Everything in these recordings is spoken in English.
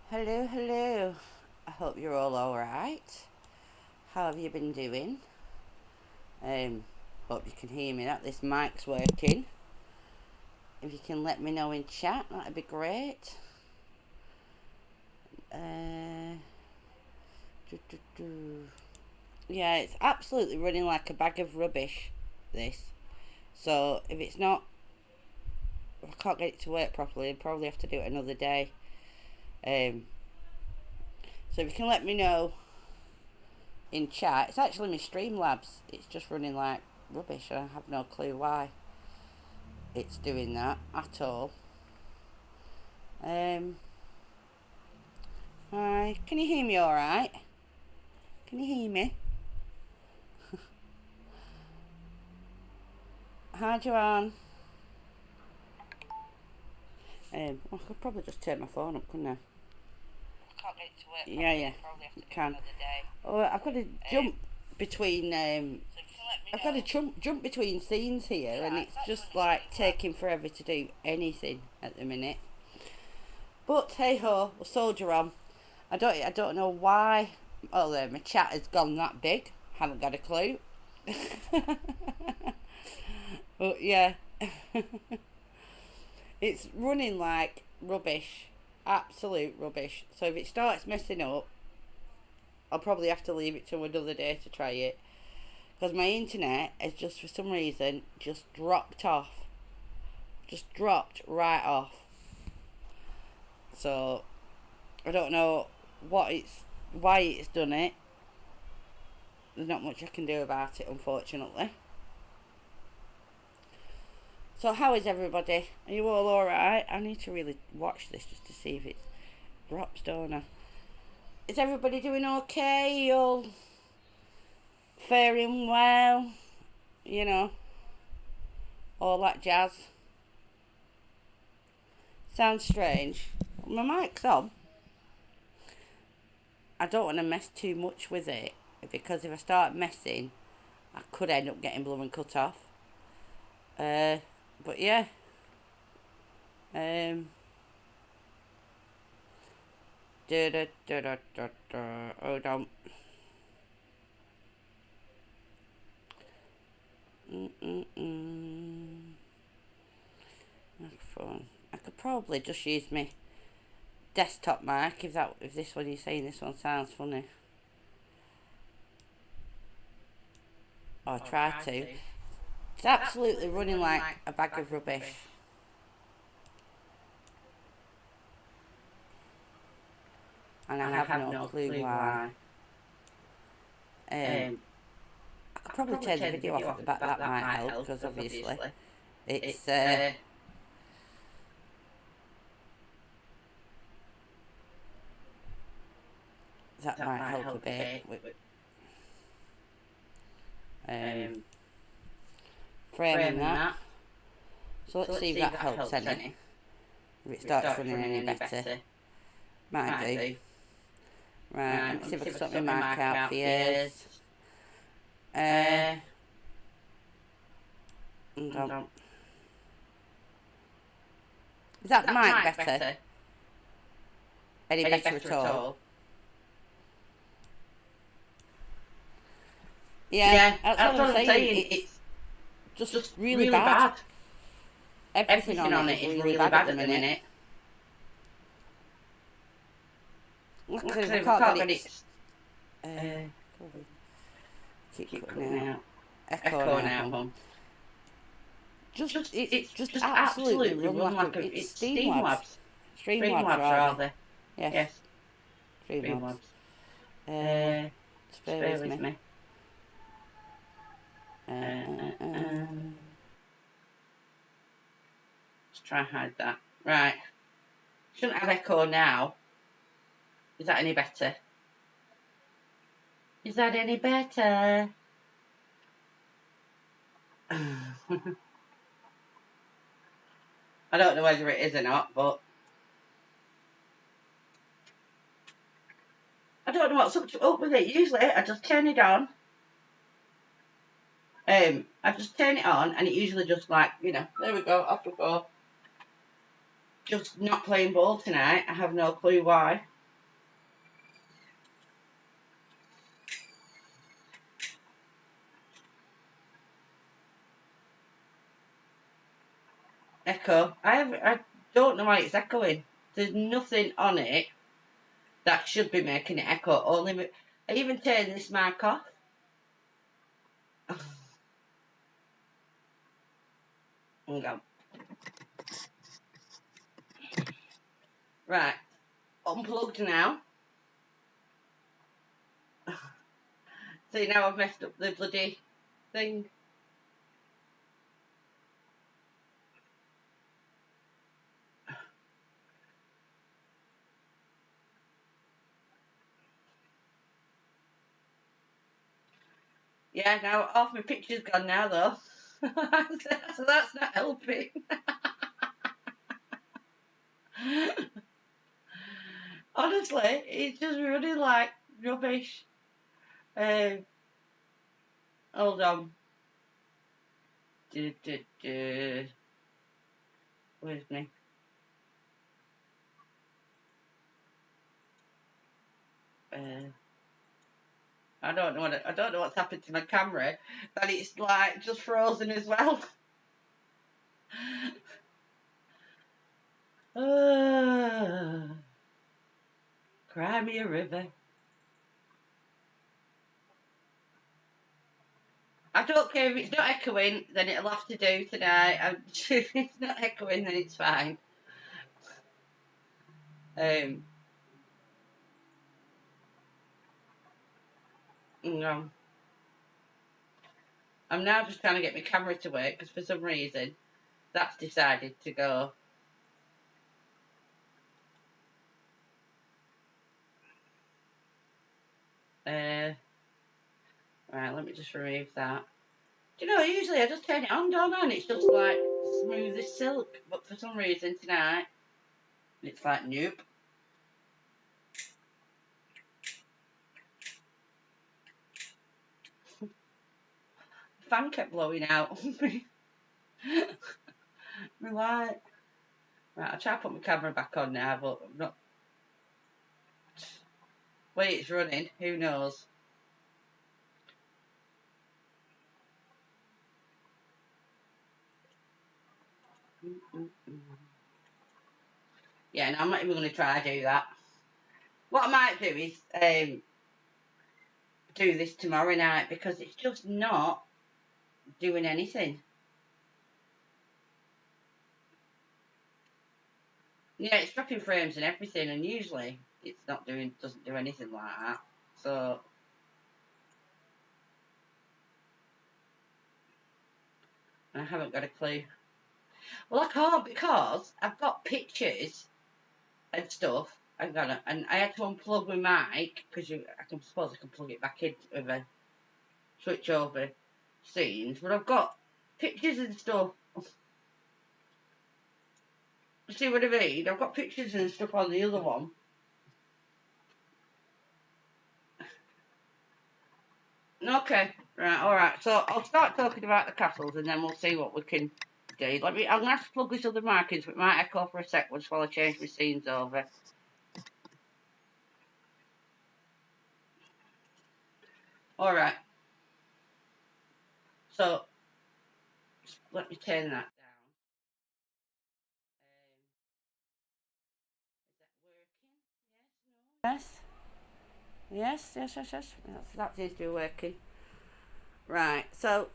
Hello, hello. I hope you're all alright. How have you been doing? Um, Hope you can hear me, that this mic's working. If you can let me know in chat, that'd be great. Uh, doo, doo, doo. Yeah, it's absolutely running like a bag of rubbish, this. So, if it's not, if I can't get it to work properly, I'll probably have to do it another day. Um, so if you can let me know in chat. It's actually my Streamlabs. It's just running like rubbish and I have no clue why it's doing that at all. Hi, can you hear me alright? Can you hear me? Hi, Joanne. I could probably just turn my phone up, couldn't I? Can't get it to work. Yeah, yeah, can. Oh, I've got to jump between. I've got to jump between scenes here, and it's just like taking forever to do anything at the minute. But hey ho, we'll soldier on. I don't know why. Oh, my chat has gone that big. Haven't got a clue. But yeah, it's running like rubbish, absolute rubbish. So if it starts messing up, I'll probably have to leave it to another day to try it. Because my internet has just for some reason just dropped off. Just dropped right off. So I don't know why it's done it. There's not much I can do about it, unfortunately. So how is everybody? Are you all alright? I need to really watch this just to see if it drops, don't I? Is everybody doing okay? You all faring well? You know, all that jazz. Sounds strange. My mic's on. I don't want to mess too much with it because if I start messing, I could end up getting blown cut off. But yeah. Hold on. Microphone. I could probably just use my desktop mic if this one you're saying this one sounds funny. Or try to. It's absolutely running like a bag of rubbish. And I have no clue why. I could probably turn the video off at the back, that might help, because obviously it's that might help a bit with framing that. So let's see if that helps any. If it starts running any better. Might do. Right, let me see if I can sort my mic out for years. Is that mic better? Any better at all? Yeah, that's what I'm saying. It's just really bad. Everything on it is really bad at the minute. Like I said, if I can't get it... keep cutting out. Echo now, hon. It's just absolutely run like it's Streamlabs. Streamlabs rather. Yes. Streamlabs. Just bear with me. Let's try and hide that. Right. Shouldn't have echo now. Is that any better? Is that any better? I don't know whether it is or not, but I don't know what's up with it. Usually I just turn it on. I just turn it on and it usually just like, there we go, off we go. Just not playing ball tonight. I have no clue why. echo. I don't know why it's echoing. There's nothing on it that should be making it echo. Only I even turned this mic off. Hang on. Right, unplugged now. See, now I've messed up the bloody thing. Yeah, now half my picture's gone now though. So that's not helping. Honestly, it's just running like rubbish. Hold on. Where's me? I don't know what's happened to my camera, but it's like just frozen as well. Cry me a river. I don't care if it's not echoing, then it'll have to do tonight. If it's not echoing, then it's fine. No. I'm now just trying to get my camera to work because for some reason that's decided to go. Right, let me just remove that. Do you know, usually I just turn it on, don't I? And it's just like smooth as silk. But for some reason tonight, it's like, nope. The fan kept blowing out. My light. Right, I'll try to put my camera back on now, but I'm not. Wait, it's running. Who knows? Yeah, no, I'm not even going to try to do that. What I might do is do this tomorrow night because it's just not doing anything. Yeah, it's dropping frames and everything, and usually it's not doesn't do anything like that. So I haven't got a clue. Well, I can't because I've got pictures and stuff. And I had to unplug my mic because I suppose I can plug it back in with a switch over scenes. But I've got pictures and stuff. See what I mean? I've got pictures and stuff on the other one. Okay, right, all right. So I'll start talking about the castles, and then we'll see what we can do. I'm gonna have to plug this other mic in, so it might echo for a sec just while I change my scenes over. All right. So let me turn that down. Is that working? Yes. No. Yes. That seems to be working. Right. So,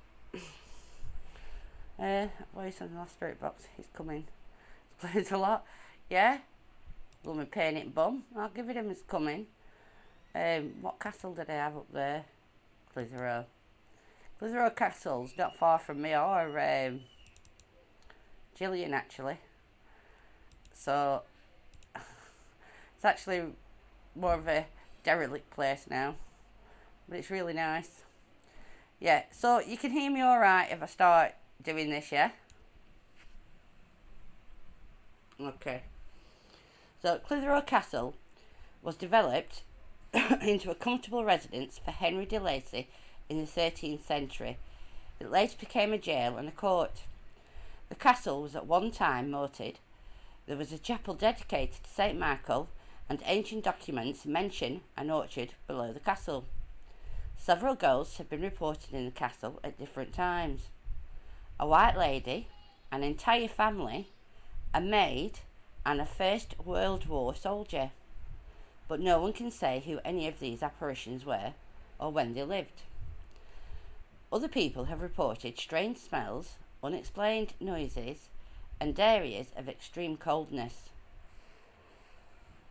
voice on the last spirit box. He's coming. He's played a lot. Yeah. Blooming pain it bum. I'll give it him. He's coming. What castle did I have up there? Clitheroe. Clitheroe Castle's not far from me or Gillian actually. So it's actually more of a derelict place now, but it's really nice. Yeah, so you can hear me alright if I start doing this, yeah? Okay. So Clitheroe Castle was developed into a comfortable residence for Henry de Lacy in the 13th century. It later became a jail and a court. The castle was at one time moated. There was a chapel dedicated to St. Michael, and ancient documents mention an orchard below the castle. Several ghosts have been reported in the castle at different times. A white lady, an entire family, a maid, and a First World War soldier. But no one can say who any of these apparitions were or when they lived. Other people have reported strange smells, unexplained noises, and areas of extreme coldness.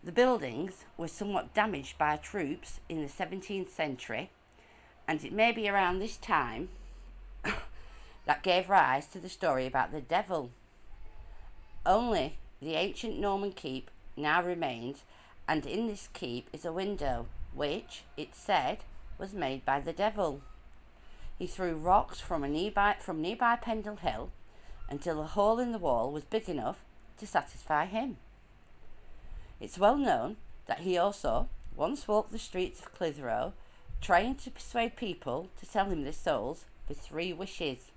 The buildings were somewhat damaged by troops in the 17th century, and it may be around this time that gave rise to the story about the devil. Only the ancient Norman keep now remains, and in this keep is a window which, it said, was made by the devil. He threw rocks from nearby Pendle Hill until a hole in the wall was big enough to satisfy him. It's well known that he also once walked the streets of Clitheroe trying to persuade people to sell him their souls for 3 wishes.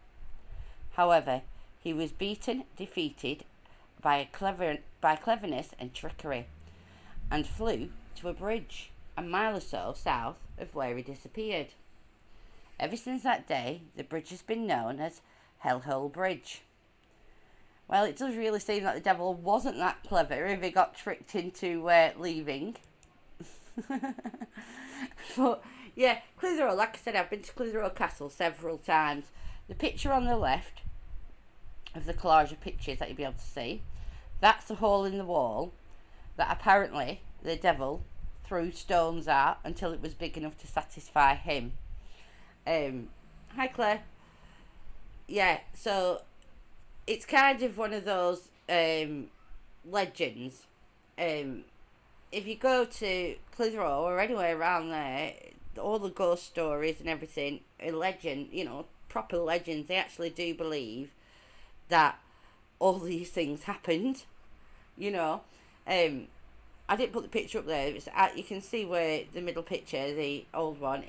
However, he was defeated by cleverness and trickery, and flew to a bridge a mile or so south of where he disappeared. Ever since that day, the bridge has been known as Hellhole Bridge. Well, it does really seem that the devil wasn't that clever if he got tricked into leaving. But, yeah, Clitheroe, like I said, I've been to Clitheroe Castle several times. The picture on the left of the collage of pictures that you'll be able to see, that's a hole in the wall that apparently the devil threw stones at until it was big enough to satisfy him. Hi Claire. Yeah, so it's kind of one of those legends. If you go to Clitheroe or anywhere around there, all the ghost stories and everything, a legend, proper legends, they actually do believe that all these things happened, I didn't put the picture up there. You can see where the middle picture, the old one,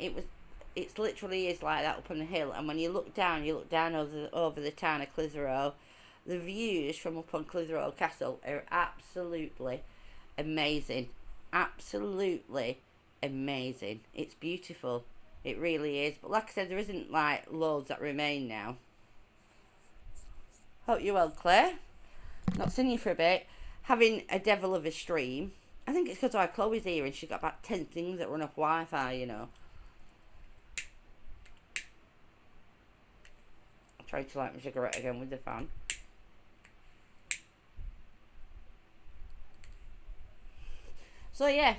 it's literally is like that up on the hill, and when you look down over the town of Clitheroe. The views from up on Clitheroe Castle are absolutely amazing. Absolutely amazing. It's beautiful. It really is. But like I said, there isn't loads that remain now. Hope you're well, Claire. Not seen you for a bit. Having a devil of a stream. I think it's because our Chloe's here and she's got about 10 things that run off Wi-Fi, I'll try to light my cigarette again with the fan. So yeah,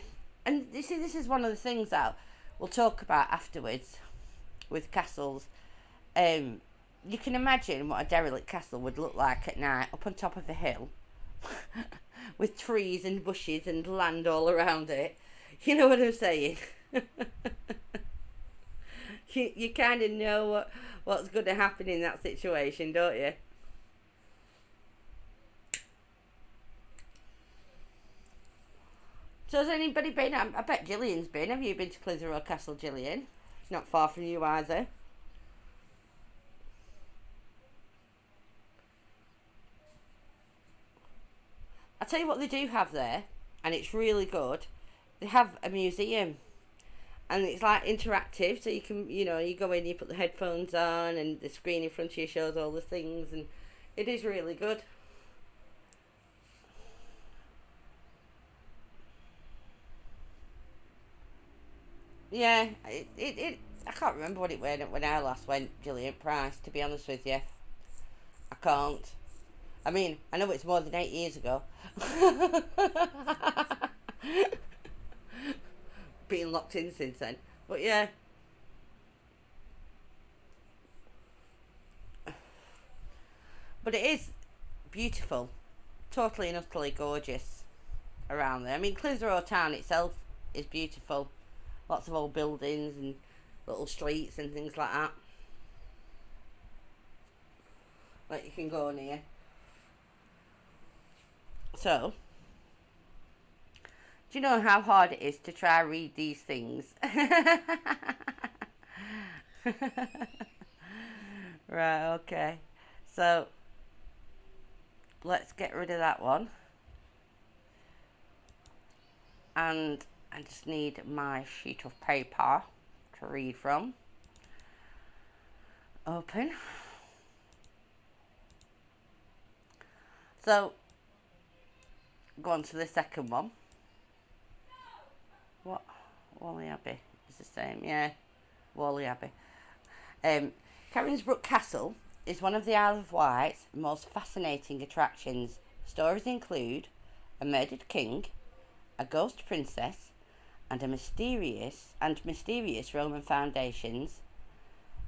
and you see, this is one of the things that we'll talk about afterwards with castles. You can imagine what a derelict castle would look like at night up on top of a hill with trees and bushes and land all around it. You know what I'm saying? you kind of know what's going to happen in that situation, don't you? So has anybody been? I bet Gillian's been. Have you been to Clitheroe Castle, Gillian? It's not far from you either. I'll tell you what they do have there, and it's really good. They have a museum, and it's like interactive, so you can, you go in, you put the headphones on, and the screen in front of you shows all the things, and it is really good. Yeah, I can't remember what it went when I last went, Gillian Price, to be honest with you. I can't. I mean, I know it's more than 8 years ago. Being locked in since then. But yeah. But it is beautiful. Totally and utterly gorgeous around there. I mean, Clitheroe town itself is beautiful. Lots of old buildings and little streets and things like that. Like you can go near. So, do you know how hard it is to try and read these things? Right, okay. So, let's get rid of that one. And I just need my sheet of paper to read from. Open. So, go on to the second one. What? Whalley Abbey is the same, yeah. Whalley Abbey. Brooke Castle is one of the Isle of Wight's most fascinating attractions. Stories include a murdered king, a ghost princess, and mysterious Roman foundations.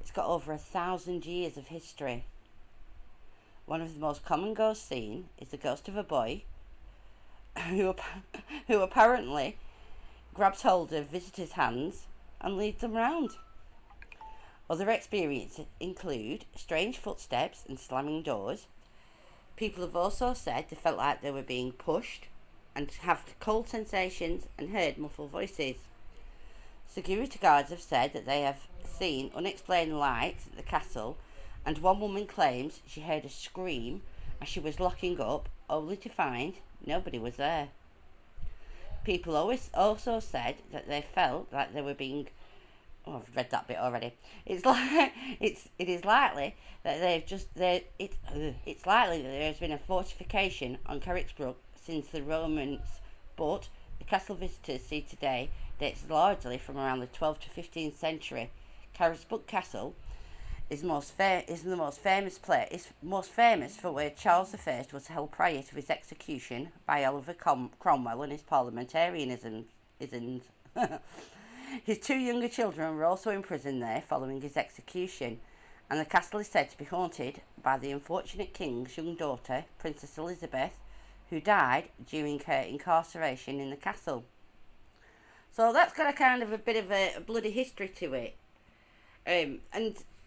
It's got over 1,000 years of history. One of the most common ghosts seen is the ghost of a boy who apparently grabs hold of visitors' hands and leads them round. Other experiences include strange footsteps and slamming doors. People have also said they felt like they were being pushed and have cold sensations and heard muffled voices. Security guards have said that they have seen unexplained lights at the castle, and one woman claims she heard a scream as she was locking up, only to find nobody was there. People also said that they felt like they were being... Oh, I've read that bit already. It is likely that it's likely that there has been a fortification on Brook since the Romans, but the castle visitors see today dates largely from around the 12th to 15th century. Brook Castle is most famous for where Charles I was held prior to his execution by Oliver Cromwell and his parliamentarianism. His two younger children were also imprisoned there following his execution, and the castle is said to be haunted by the unfortunate king's young daughter, Princess Elizabeth, who died during her incarceration in the castle. So that's got a kind of a bit of a bloody history to it. And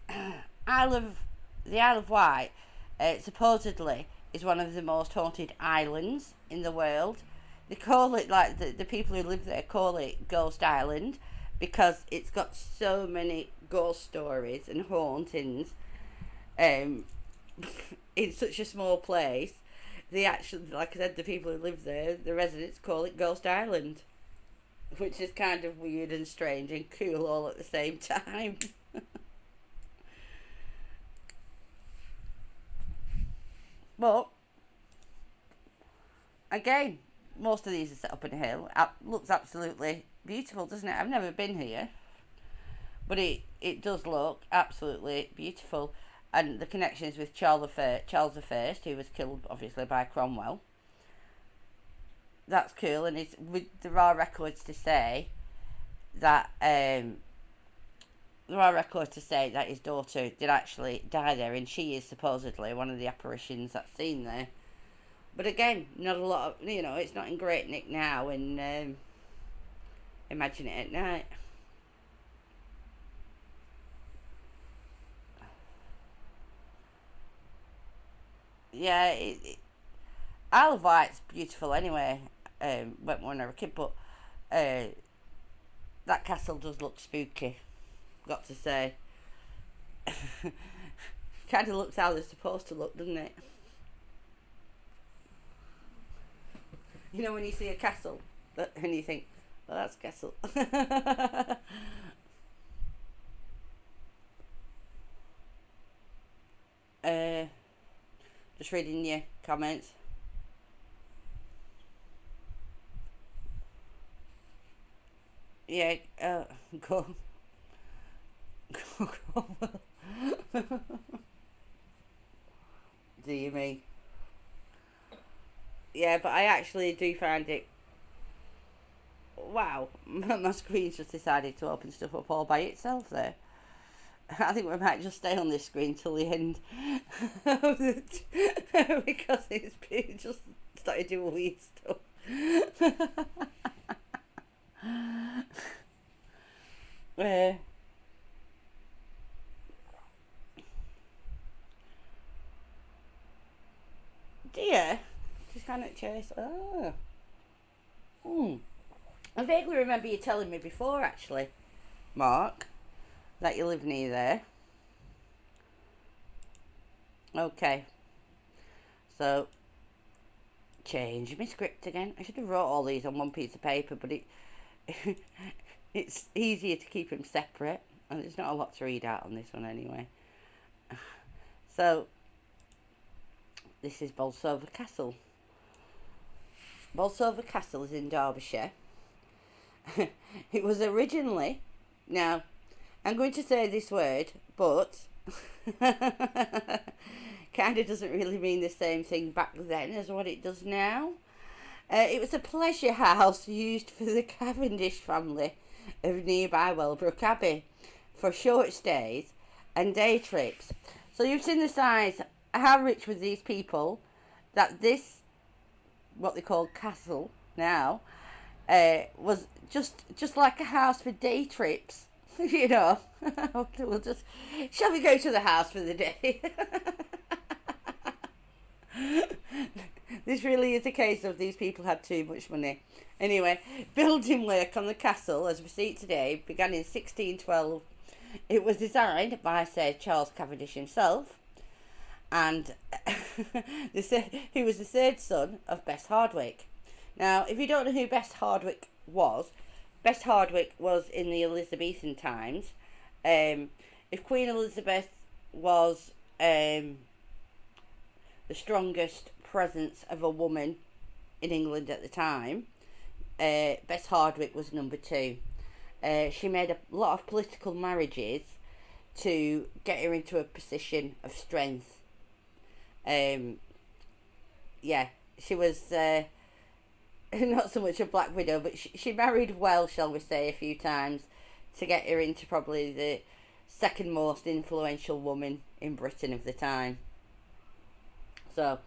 the Isle of Wight supposedly is one of the most haunted islands in the world. They call it, like, the people who live there call it Ghost Island because it's got so many ghost stories and hauntings in such a small place. They actually, like I said, the people who live there, the residents, call it Ghost Island, which is kind of weird and strange and cool all at the same time. But, again, most of these are set up in a hill. Looks absolutely beautiful, doesn't it? I've never been here, but it does look absolutely beautiful. And the connections with Charles I, who was killed obviously by Cromwell. That's cool, and there are records to say that his daughter did actually die there, and she is supposedly one of the apparitions that's seen there. But again, not a lot of, it's not in great nick now, and imagine it at night. Yeah, Isle of Wight's beautiful anyway. Went when I was a kid, but that castle does look spooky, got to say. Kind of looks how they're supposed to look, doesn't it? You know when you see a castle and you think, well, that's a castle. Just reading your comments. Yeah, go. Do you mean? Yeah, but I actually do find it... Wow, my screen's just decided to open stuff up all by itself there. I think we might just stay on this screen till the end. Because it's just started doing weird stuff. Dear, just kind of chase. Oh. I vaguely remember you telling me before, actually, Mark, that you live near there. Okay. So, change my script again. I should have wrote all these on one piece of paper, but it's easier to keep them separate, and there's not a lot to read out on this one anyway. So, this is Bolsover Castle. Bolsover Castle is in Derbyshire. It was originally, now I'm going to say this word, but kind of doesn't really mean the same thing back then as what it does now. It was a pleasure house used for the Cavendish family of nearby Brooke Abbey for short stays and day trips. So you've seen the size, how rich were these people, that this, what they call castle now, was just like a house for day trips. You know, we'll just, shall we go to the house for the day? This really is a case of these people had too much money. Anyway, building work on the castle, as we see it today, began in 1612. It was designed by Sir Charles Cavendish himself, and he was the third son of Bess Hardwick. Now, if you don't know who Bess Hardwick was in the Elizabethan times. If Queen Elizabeth was the strongest presence of a woman in England at the time, Bess Hardwick was number 2. She made a lot of political marriages to get her into a position of strength. She was not so much a black widow, but she married well, shall we say, a few times to get her into probably the second most influential woman in Britain of the time. So,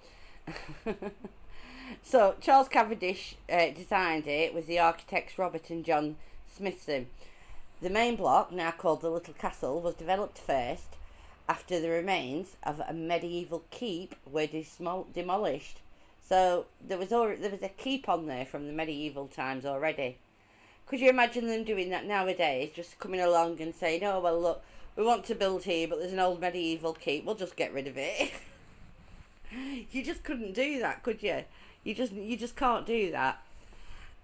so Charles Cavendish designed it with the architects Robert and John Smithson. The main block, now called the Little Castle, was developed first after the remains of a medieval keep were demolished. So there was a keep on there from the medieval times already. Could you imagine them doing that nowadays? Just coming along and saying, "Oh well, look, we want to build here, but there's an old medieval keep. We'll just get rid of it." You just couldn't do that, could you? You just can't do that.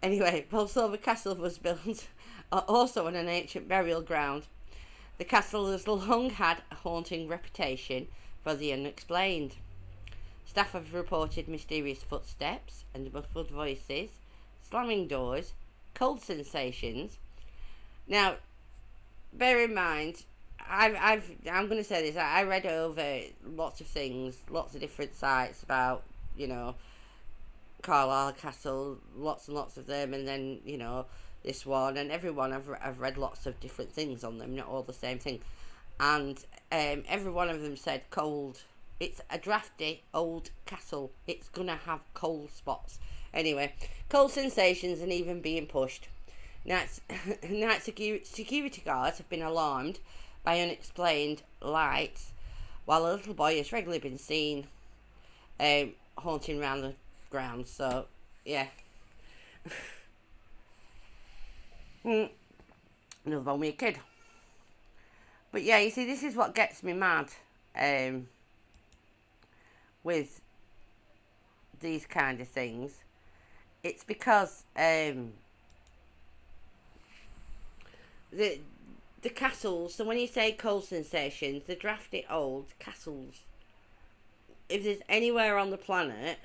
Anyway, Bolsover Castle was built also on an ancient burial ground. The castle has long had a haunting reputation for the unexplained. Staff have reported mysterious footsteps and muffled voices, slamming doors, cold sensations. Now, bear in mind, I'm going to say this. I read over lots of things, lots of different sites about, Carlisle Castle, lots and lots of them, and then this one and everyone. I've read lots of different things on them, not all the same thing, and every one of them said cold. It's a drafty old castle. It's gonna have cold spots. Anyway, cold sensations and even being pushed. Night security guards have been alarmed by unexplained lights, while a little boy has regularly been seen haunting around the grounds. So, yeah. Another one with a kid. But yeah, you see, this is what gets me mad. With these kind of things, it's because the castles. So when you say cold sensations, the drafty old castles. If there's anywhere on the planet,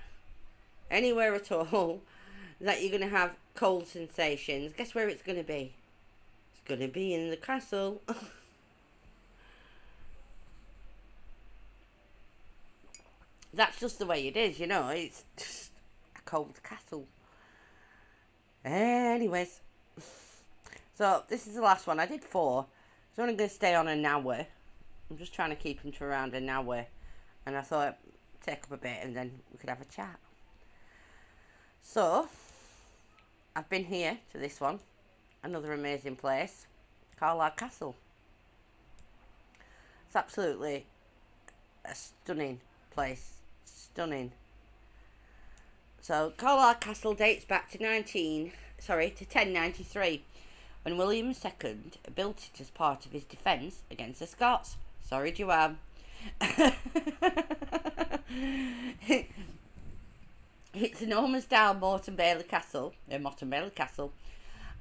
anywhere at all, that you're going to have cold sensations, guess where it's going to be? It's going to be in the castle. That's just the way it is, it's just a cold castle. Anyways, so this is the last one. I did 4. I'm only going to stay on an hour. I'm just trying to keep them to around an hour. And I thought I'd take up a bit and then we could have a chat. So, I've been here to this one. Another amazing place. Carlisle Castle. It's absolutely a stunning place. Stunning. So Carlisle Castle dates back to 1093, when William II built it as part of his defence against the Scots. Sorry, Joanne. It's a Norman-style Motte Bailey Castle,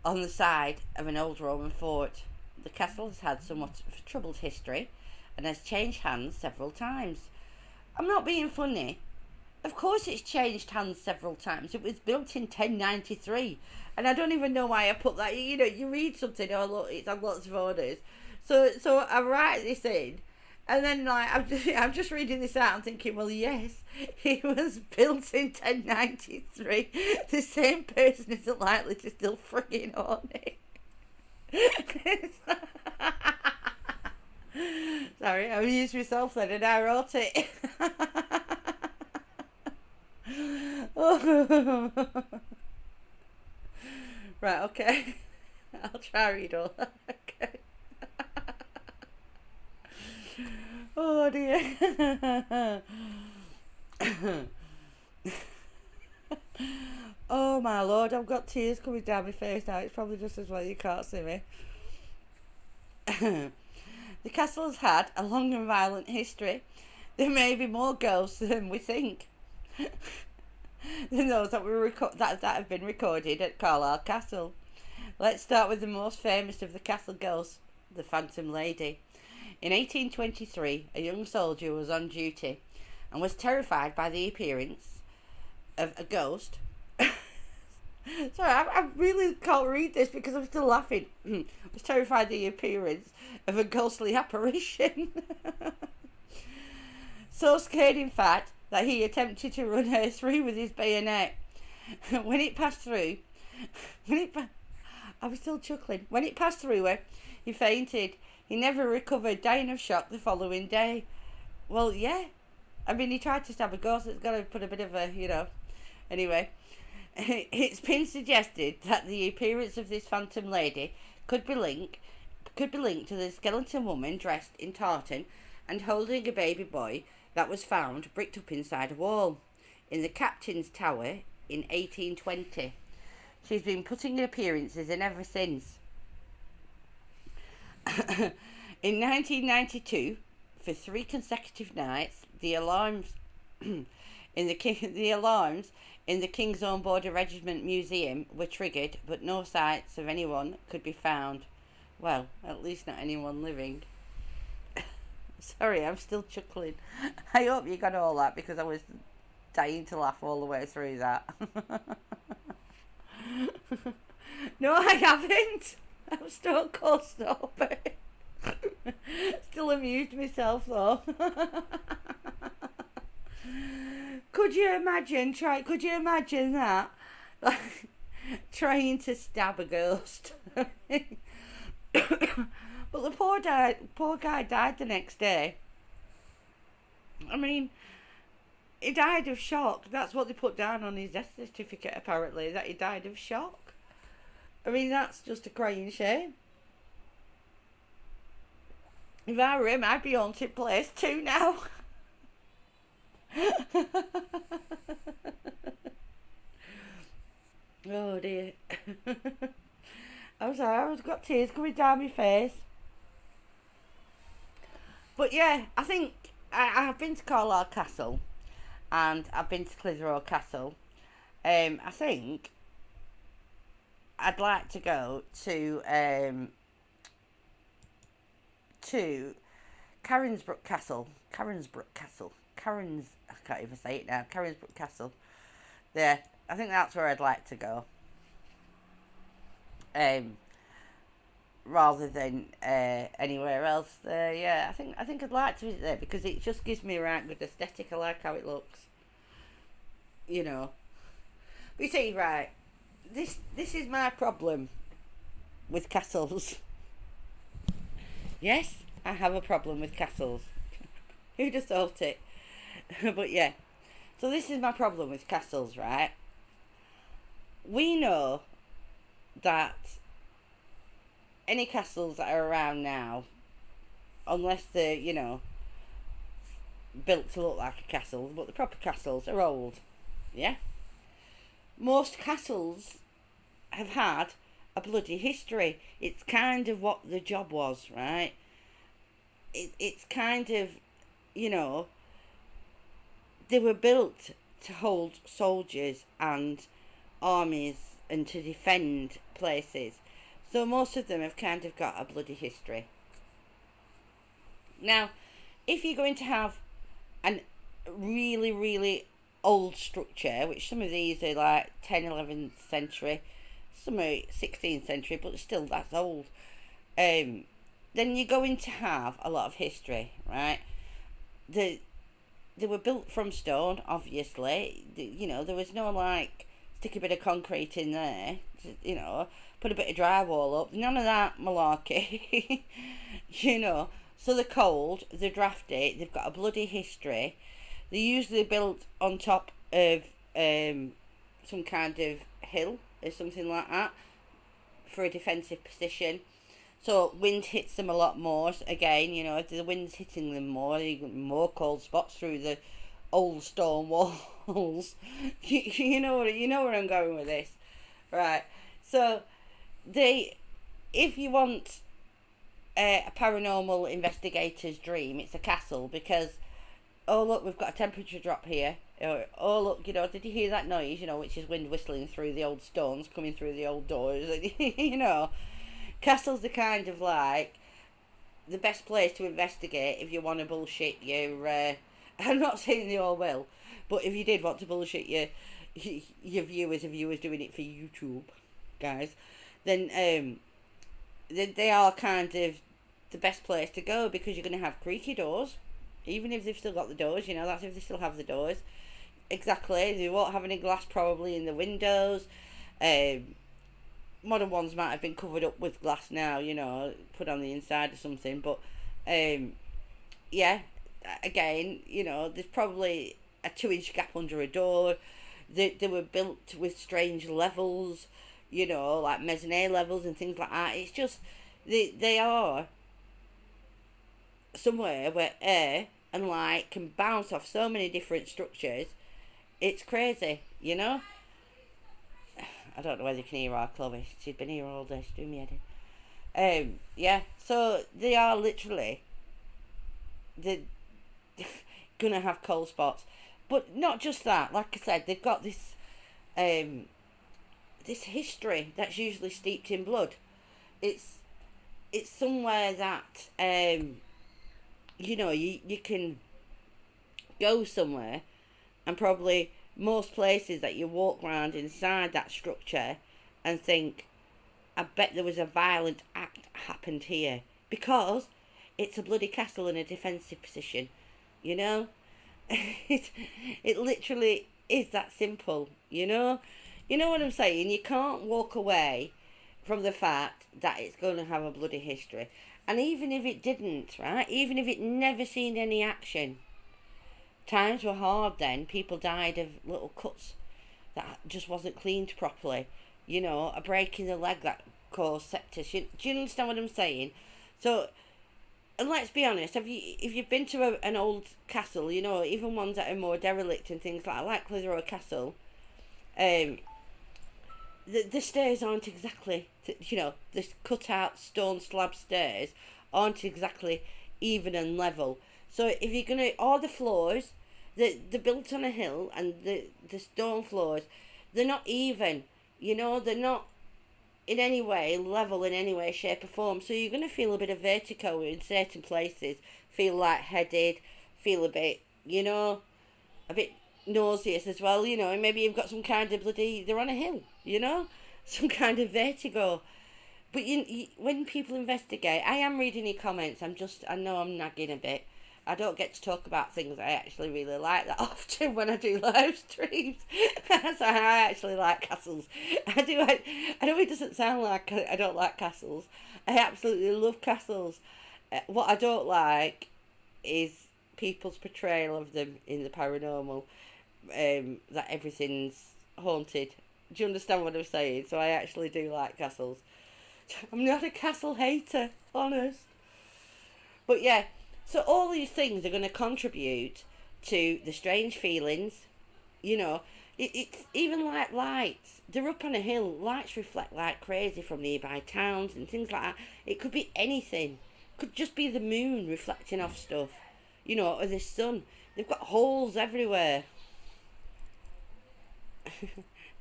on the side of an old Roman fort. The castle has had somewhat of a troubled history and has changed hands several times. I'm not being funny. of course it's changed hands several times. It was built in 1093. And I don't even know why I put that. You know, you read something, oh look, it's on lots of orders. So I write this in, and then like I'm just reading this out and thinking, well, yes, it was built in 1093. The same person isn't likely to still frigging own it. Sorry, I used myself then and I wrote it. Right, okay. I'll try read all that. Okay. Oh dear. Oh my lord, I've got tears coming down my face now. It's probably just as well you can't see me. The castle has had a long and violent history. There may be more ghosts than we think. Than those that have been recorded at Carlisle Castle. Let's start with the most famous of the castle ghosts, the Phantom Lady. In 1823, a young soldier was on duty and was terrified by the appearance of a ghost. Sorry, I really can't read this because I'm still laughing. Was terrified the appearance of a ghostly apparition. So scared, in fact, that he attempted to run her through with his bayonet. When it passed through, I was still chuckling. When it passed through her, he fainted. He never recovered, dying of shock the following day. Well, yeah. I mean, he tried to stab a ghost. It's got to put a bit of a, you know. Anyway, it's been suggested that the appearance of this Phantom Lady could be linked to the skeleton woman dressed in tartan and holding a baby boy that was found bricked up inside a wall in the Captain's Tower in 1820. She's been putting in appearances in ever since. In 1992, for 3 consecutive nights, the alarms in the King's Own Border Regiment Museum were triggered, but no signs of anyone could be found. Well, at least not anyone living. Sorry, I'm still chuckling. I hope you got all that because I was dying to laugh all the way through that. No, I haven't. I'm stone cold sober. Still amused myself though. Could you imagine that? Like, trying to stab a ghost. But the poor guy died the next day. I mean, he died of shock. That's what they put down on his death certificate, apparently, that he died of shock. I mean, that's just a crying shame. If I were him, I'd be haunted place too now. Oh dear. I'm sorry, I've got tears coming down my face. But yeah, I think I've been to Carlisle Castle and I've been to Clitheroe Castle. I think I'd like to go to Carrisbrook Castle. I can't even say it now. Carrisbrook Castle. There, I think that's where I'd like to go. Rather than anywhere else. Yeah, I think I'd like to visit there because it just gives me a right good aesthetic. I like how it looks. You know. But you see, right, this is my problem with castles. Yes, I have a problem with castles. Who'd have thought it? But yeah. So this is my problem with castles, right? We know that any castles that are around now, unless they're, you know, built to look like a castle, but the proper castles are old. Yeah? Most castles have had a bloody history. It's kind of what the job was, right? It's kind of, you know, they were built to hold soldiers and armies and to defend places. So most of them have kind of got a bloody history. Now, if you're going to have a really, really old structure, which some of these are like 10th, 11th century, some are 16th century, but still that's old. Then you're going to have a lot of history, right? They were built from stone, obviously. There was no like stick a bit of concrete in there, put a bit of drywall up. None of that malarkey, So they're cold, they're drafty, they've got a bloody history. They're usually built on top of some kind of hill or something like that for a defensive position. So wind hits them a lot more. Again, if the wind's hitting them more, you get more cold spots through the old stone walls. you know where I'm going with this, right? So if you want a paranormal investigator's dream, it's a castle, because oh look, we've got a temperature drop here. Oh look, did you hear that noise? Which is wind whistling through the old stones, coming through the old doors. Castles are kind of like the best place to investigate if you want to bullshit your. I'm not saying they all will, but if you did want to bullshit your viewers, if you was doing it for YouTube, guys, then they are kind of the best place to go, because you're going to have creaky doors, even if they've still got the doors. That's if they still have the doors. Exactly, they won't have any glass probably in the windows. Modern ones might have been covered up with glass now, put on the inside or something. But, yeah, again, there's probably a 2-inch gap under a door. They were built with strange levels, like mezzanine levels and things like that. It's just, they are somewhere where air and light can bounce off so many different structures. It's crazy, I don't know whether you can hear our Chloe. She's been here all day. She's doing me head in. Yeah. So they are literally they're gonna have cold spots, but not just that. Like I said, they've got this this history that's usually steeped in blood. It's somewhere that you can go somewhere, and probably most places that you walk around inside that structure and think, I bet there was a violent act happened here, because it's a bloody castle in a defensive position, it literally is that simple, you know what I'm saying? You can't walk away from the fact that it's going to have a bloody history. And even if it didn't, right, even if it never seen any action, times were hard then. People died of little cuts that just wasn't cleaned properly. A break in the leg that caused sepsis. Do you understand what I'm saying? So, and let's be honest, if you've been to an old castle, even ones that are more derelict and things like Clitheroe Castle, the stairs aren't exactly, the cut out stone slab stairs aren't exactly even and level. So if you're going to, all the floors, they're built on a hill, and the stone floors, they're not even, they're not in any way level in any way, shape or form. So you're going to feel a bit of vertigo in certain places, feel lightheaded, feel a bit, a bit nauseous as well, and maybe you've got some kind of bloody, they're on a hill, some kind of vertigo. But when people investigate, I am reading your comments, I know I'm nagging a bit. I don't get to talk about things I actually really like that often when I do live streams. So I actually like castles. I know it doesn't sound like I don't like castles. I absolutely love castles. What I don't like is people's portrayal of them in the paranormal, that everything's haunted. Do you understand what I'm saying? So I actually do like castles. I'm not a castle hater, honest. But yeah, so all these things are going to contribute to the strange feelings. It's even like lights. They're up on a hill. Lights reflect like crazy from nearby towns and things like that. It could be anything. It could just be the moon reflecting off stuff. Or the sun. They've got holes everywhere.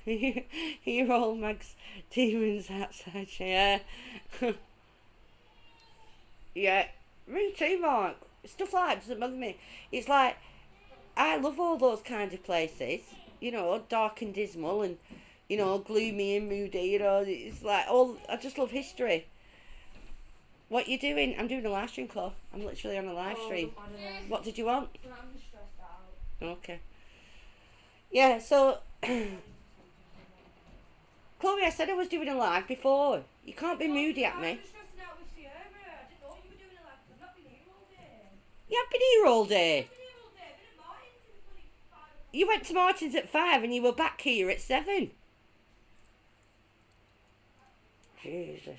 Here all Mag's demons outside. Yeah. Yeah. Me too, Mark. Stuff like that doesn't bother me. It's like, I love all those kind of places. Dark and dismal and gloomy and moody. It's like all. I just love history. What you doing? I'm doing a live stream, Chloe. I'm literally on a live stream. I don't know. What did you want? I'm just stressed out. Okay. Yeah. So, Chloe, I said I was doing a live before. You can't be moody at me. I'm just stressing out with Sierra. I didn't know you were doing a live because I've not been here all day. You have been here all day. I've been here all day. I've been at Martin's since bloody 5 o'clock. You went to Martin's at 5 and you were back here at 7. Jesus.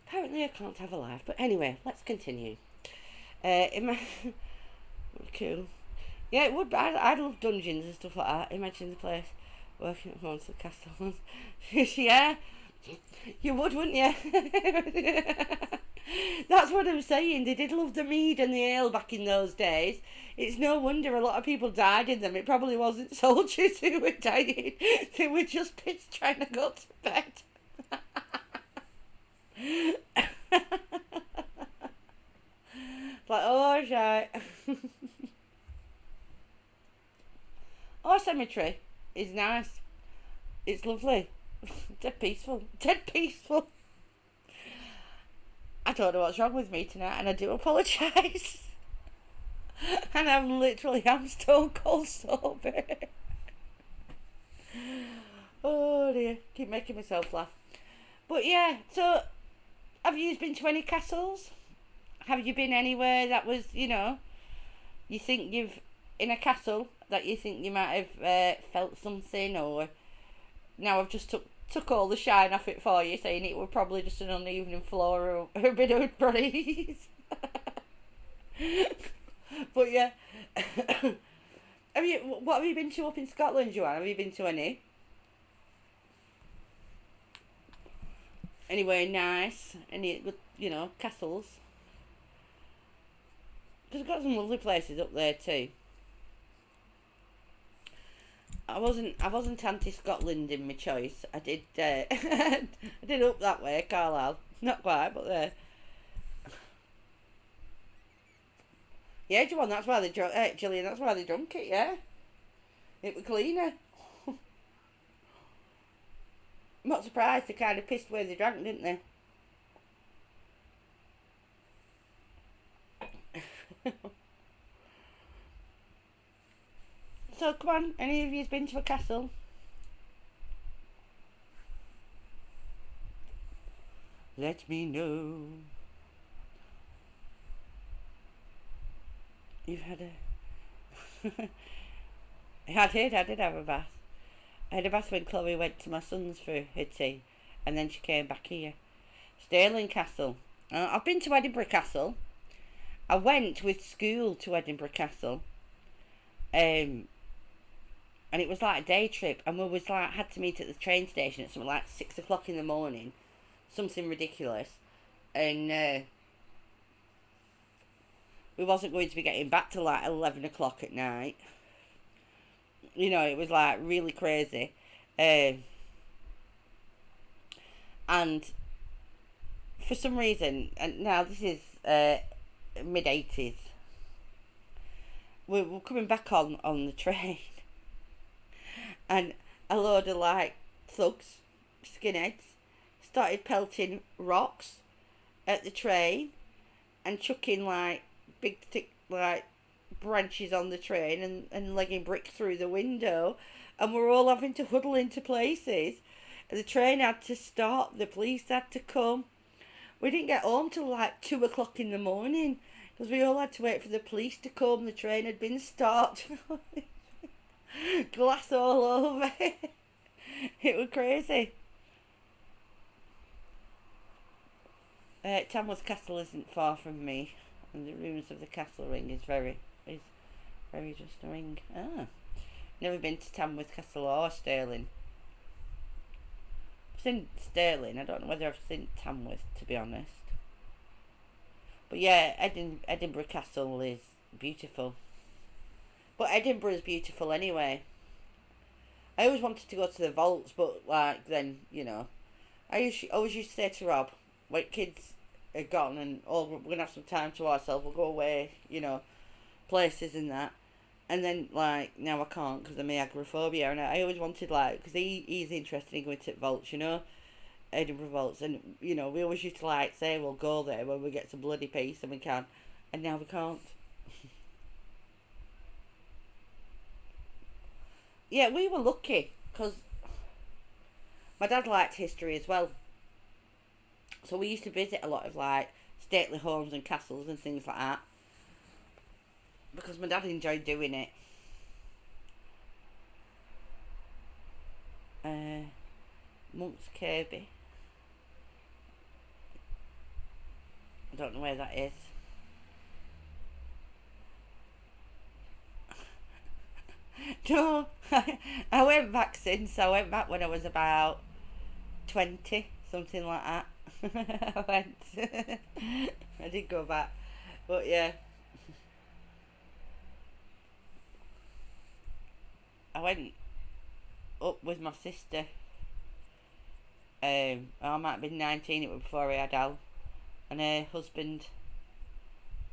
Apparently I can't have a life, but anyway, let's continue. Cool. Yeah, it would. I'd love dungeons and stuff like that. Imagine the place working at Haunted Castle. Yeah, you would, wouldn't you? That's what I'm saying. They did love the mead and the ale back in those days. It's no wonder a lot of people died in them. It probably wasn't soldiers who were dying. They were just pissed trying to go to bed. Like, oh, right. Our cemetery is nice. It's lovely. Dead peaceful. Dead peaceful. I don't know what's wrong with me tonight, and I do apologise. And I'm stone cold sober. Oh dear, keep making myself laugh. But yeah, so have you been to any castles? Have you been anywhere that was, you think you've in a castle that you think you might have felt something, or now I've just took all the shine off it for you, saying it were probably just an uneven floor or a bit of breeze. But yeah, what have you been to up in Scotland, Joanne? Have you been to anywhere nice? Any good, castles? Because we've got some lovely places up there too. I wasn't anti-Scotland in my choice. I did I did up that way, Carlisle. Not quite, but there. Yeah, Joanne, that's why they drunk. Gillian, that's why they drunk it. Yeah, it was cleaner. I'm not surprised they kind of pissed where they drank, didn't they? So come on, any of you's been to a castle? Let me know. You've had a... I did have a bath. I had a bath when Chloe went to my son's for her tea, and then she came back here. Stirling Castle. I've been to Edinburgh Castle. I went with school to Edinburgh Castle. And it was like a day trip, and we was like had to meet at the train station at something like 6 o'clock in the morning, something ridiculous, and we wasn't going to be getting back till like 11 o'clock at night. It was like really crazy, and for some reason, and now this is mid-80s, we're coming back on the train. And a load of like thugs, skinheads, started pelting rocks at the train and chucking like big thick like branches on the train and legging bricks through the window, and we're all having to huddle into places. And the train had to stop, the police had to come. We didn't get home till like 2 o'clock in the morning because we all had to wait for the police to come. The train had been stopped. Glass all over. It was crazy. Tamworth Castle isn't far from me, and the ruins of the castle ring is very just a ring. Never been to Tamworth Castle or Stirling. I've seen Stirling. I don't know whether I've seen Tamworth, to be honest. But yeah, Edinburgh Castle is beautiful. But Edinburgh is beautiful anyway. I always wanted to go to the vaults, but like then, I always used to say to Rob, when kids are gone and we're going to have some time to ourselves, we'll go away, places and that. And then, like, now I can't because of my agoraphobia. And I always wanted, like, because he's interested in going to vaults, you know, Edinburgh vaults. And, you know, we always used to, like, say we'll go there when we get some bloody peace, and we can. And now we can't. Yeah, we were lucky because my dad liked history as well. So we used to visit a lot of, like, stately homes and castles and things like that. Because my dad enjoyed doing it. Monks Kirby. I don't know where that is. No, I went back since. I went back when I was about 20, something like that. I went. I did go back. But yeah, I went up with my sister. I might have been 19, it was before I had Al. And her husband,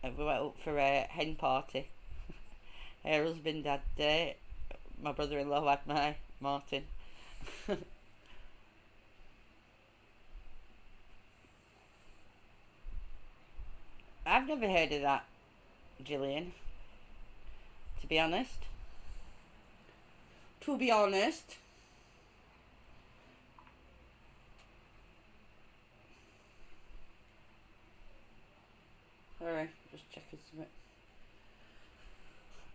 we went up for a hen party. Her husband had, my brother-in-law had my Martin. I've never heard of that, Gillian, to be honest. To be honest. Sorry, just checking something.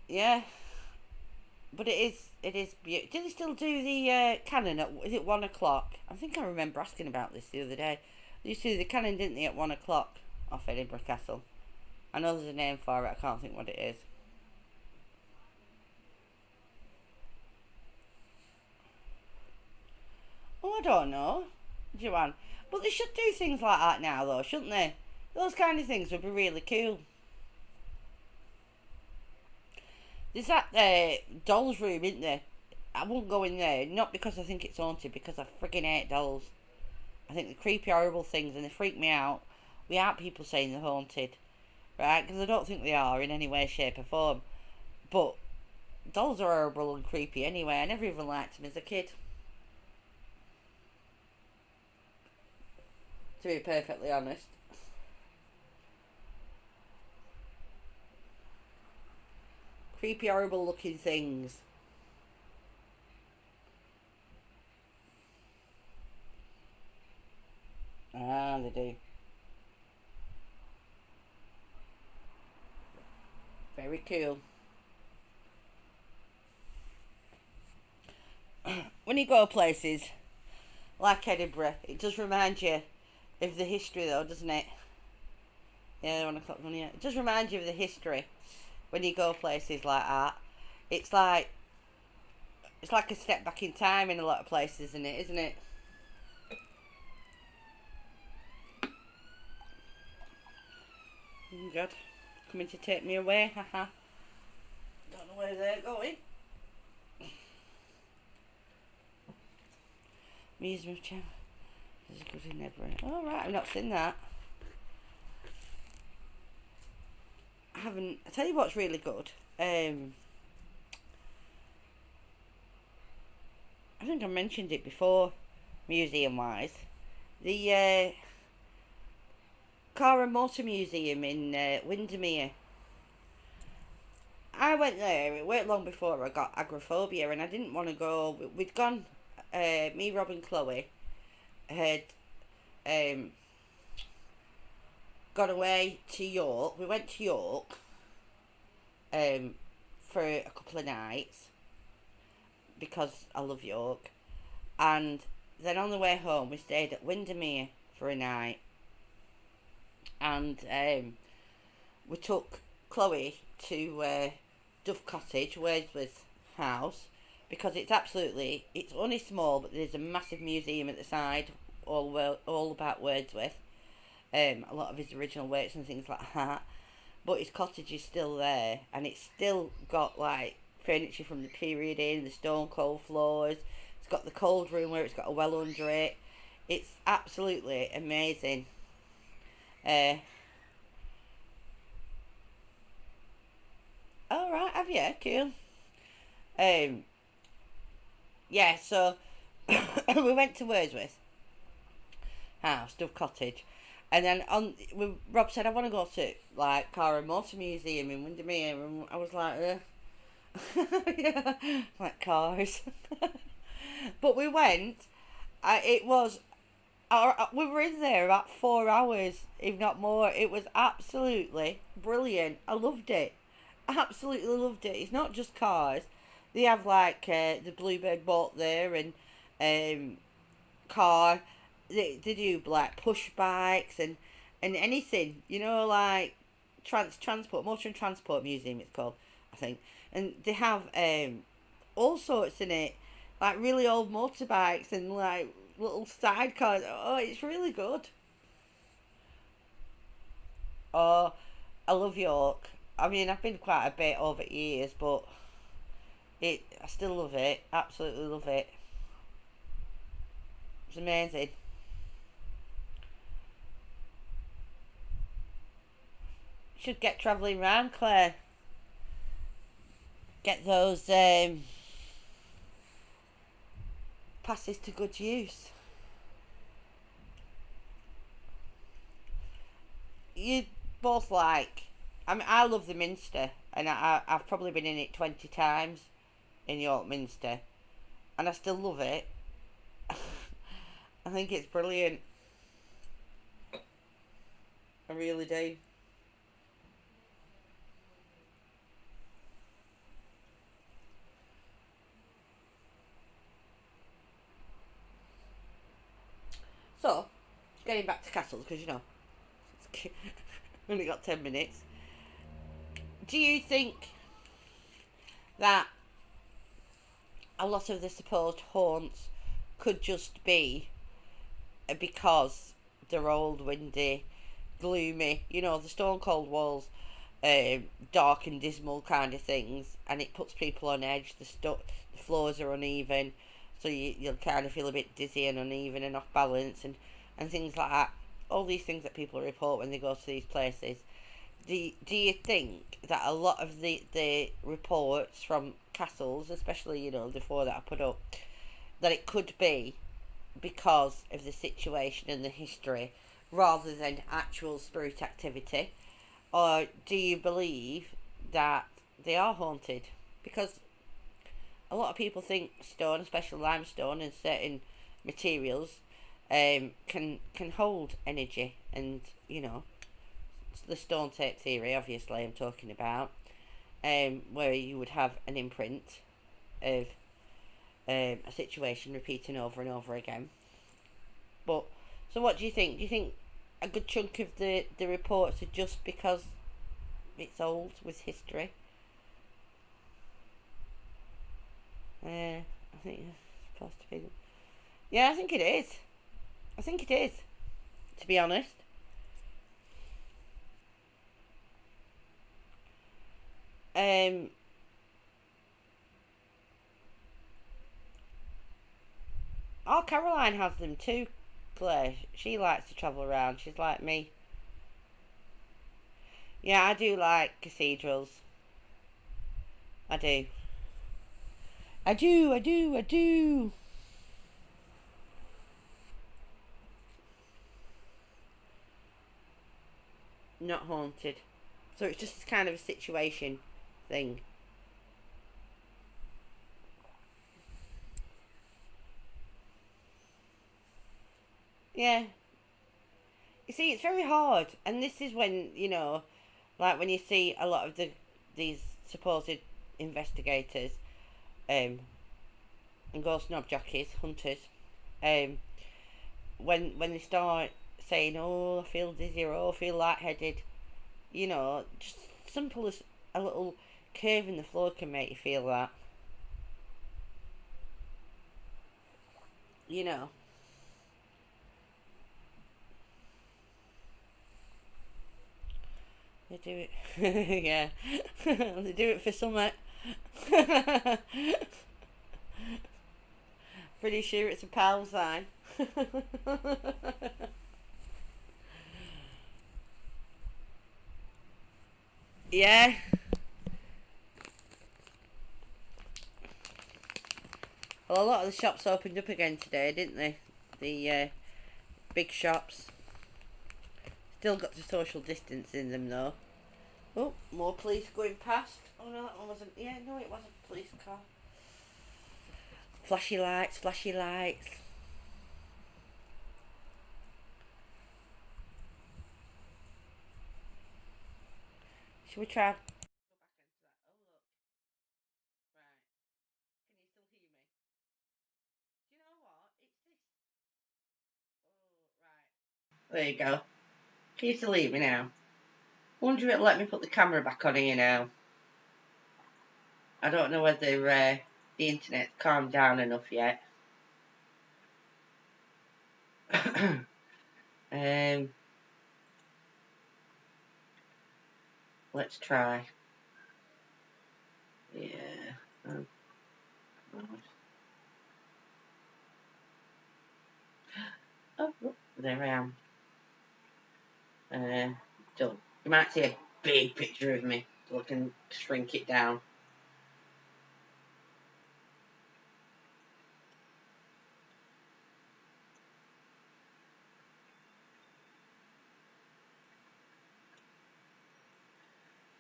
Yeah, but it is beautiful. Do they still do the cannon at, is it 1 o'clock? I think I remember asking about this the other day. They used to do the cannon, didn't they, at 1 o'clock off Edinburgh Castle. I know there's a name for it, I can't think what it is. Oh, I don't know, Joanne. But they should do things like that now, though, shouldn't they? Those kind of things would be really cool. There's that dolls room, isn't there? I won't go in there, not because I think it's haunted, because I friggin' hate dolls. I think they're creepy, horrible things, and they freak me out. We aren't people saying they're haunted, right? Because I don't think they are in any way, shape, or form. But dolls are horrible and creepy anyway. I never even liked them as a kid, to be perfectly honest. Creepy, horrible looking things. Ah, they do. Very cool. When you go places like Edinburgh, it does remind you of the history, though, doesn't it? Yeah, 1 o'clock money. It does remind you of the history when you go places like that. It's like it's like a step back in time in a lot of places, isn't it? Isn't it? Oh God, coming to take me away, haha. Don't know where they're going. Museum of Cham. There's a good in Edinburgh. Oh right, I've not seen that. I haven't. I tell you what's really good. I think I mentioned it before, museum wise. The Car and Motor Museum in Windermere. I went there, it weren't long before I got agoraphobia, and I didn't want to go. We'd gone, me, Rob and Chloe had gone away to York. We went to York for a couple of nights because I love York. And then on the way home, we stayed at Windermere for a night. And we took Chloe to Dove Cottage, Wordsworth House, because it's only small, but there's a massive museum at the side, all about Wordsworth. A lot of his original works and things like that. But his cottage is still there, and it's still got like furniture from the period in, the stone cold floors. It's got the cold room where it's got a well under it. It's absolutely amazing. All right, have you? Cool. Um, yeah. So we went to Wordsworth House, Dove Cottage, and then Rob said I want to go to like Car and Motor Museum in Windermere, and I was like, yeah, like cars. But we went. It was. We were in there about 4 hours, if not more. It was absolutely brilliant. I loved it. Absolutely loved it. It's not just cars. They have like the Bluebird boat there and um, car. They do like push bikes and anything. You know, like transport, motor and transport museum. It's called, I think. And they have all sorts in it, like really old motorbikes and like little sidecars. Oh, it's really good. Oh, I love York. I mean, I've been quite a bit over years, but I still love it. Absolutely love it. It's amazing. Should get travelling round, Claire. Get those passes to good use. You both like. I mean, I love the Minster, and I've probably been in it 20 times in York Minster, and I still love it. I think it's brilliant. I really do. So, getting back to castles, because you know, only got 10 minutes. Do you think that a lot of the supposed haunts could just be because they're old, windy, gloomy, you know, the stone cold walls, dark and dismal kind of things, and it puts people on edge? The floors are uneven, so you'll kind of feel a bit dizzy and uneven and off balance, and things like that. All these things that people report when they go to these places. Do you think that a lot of the reports from castles, especially, you know, the four that I put up, that it could be because of the situation and the history rather than actual spirit activity? Or do you believe that they are haunted? Because a lot of people think stone, especially limestone and certain materials, can hold energy, and you know, the stone tape theory, obviously, I'm talking about, where you would have an imprint of a situation repeating over and over again. But so, what do you think? Do you think a good chunk of the reports are just because it's old with history? I think it's supposed to be. Yeah, I think it is. I think it is. To be honest. Um, oh, Caroline has them too, Claire. She likes to travel around. She's like me. Yeah, I do like cathedrals. I do. I do. Not haunted. So it's just kind of a situation thing. Yeah. You see, it's very hard, and this is when, you know, like when you see a lot of these supposed investigators, um, and ghost knob jockeys, hunters, um, when they start saying, "Oh, I feel dizzy," or "Oh, I feel lightheaded," you know, just simple as a little curve in the floor can make you feel that. You know, they do it. Yeah, they do it for summer. Pretty sure it's a pound sign. Yeah, Well, a lot of the shops opened up again today, didn't they? The big shops. Still got to social distance in them though. Oh, more police going past. Oh no, that one wasn't. Yeah, no, it wasn't a police car. Flashy lights, flashy lights. Should we try? Go back into that. Oh look. Right. Can you still hear me? Do you know what? It's this. Oh, right. There you go. Can you still hear me now? Wonder if it'll let me put the camera back on here now. I don't know whether the internet's calmed down enough yet. Let's try. Yeah. Oh, oh, there I am. So you might see a big picture of me, so I can shrink it down.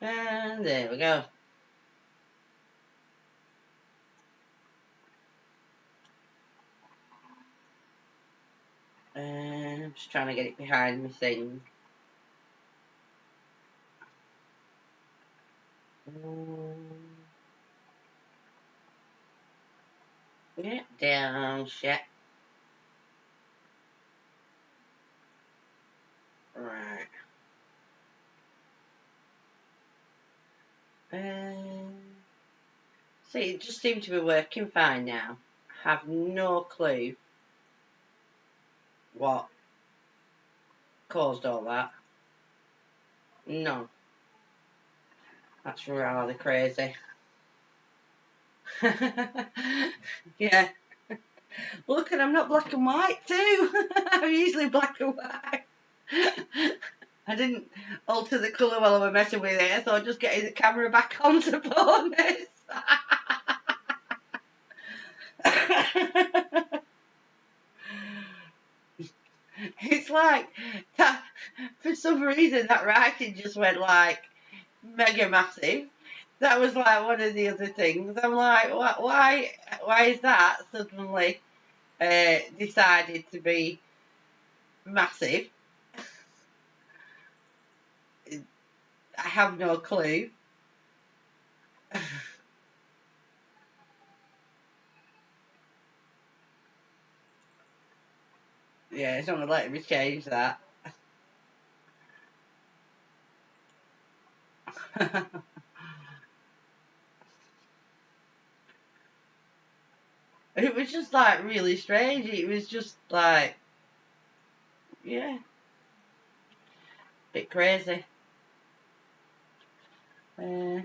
And there we go. I'm just trying to get it behind my thing. Get down, shit. Right. See, it just seems to be working fine now. I have no clue what caused all that. No. That's rather crazy. Yeah. Look, and I'm not black and white too. I'm usually black and white. I didn't alter the colour while I was messing with it, so I'm just getting the camera back on to bonus. It's like, that, for some reason, that writing just went like mega massive. That was like one of the other things. I'm like, why is that suddenly decided to be massive? I have no clue. Yeah, it's not letting me change that. It was just like really strange. It was just like, yeah, bit crazy. Uh,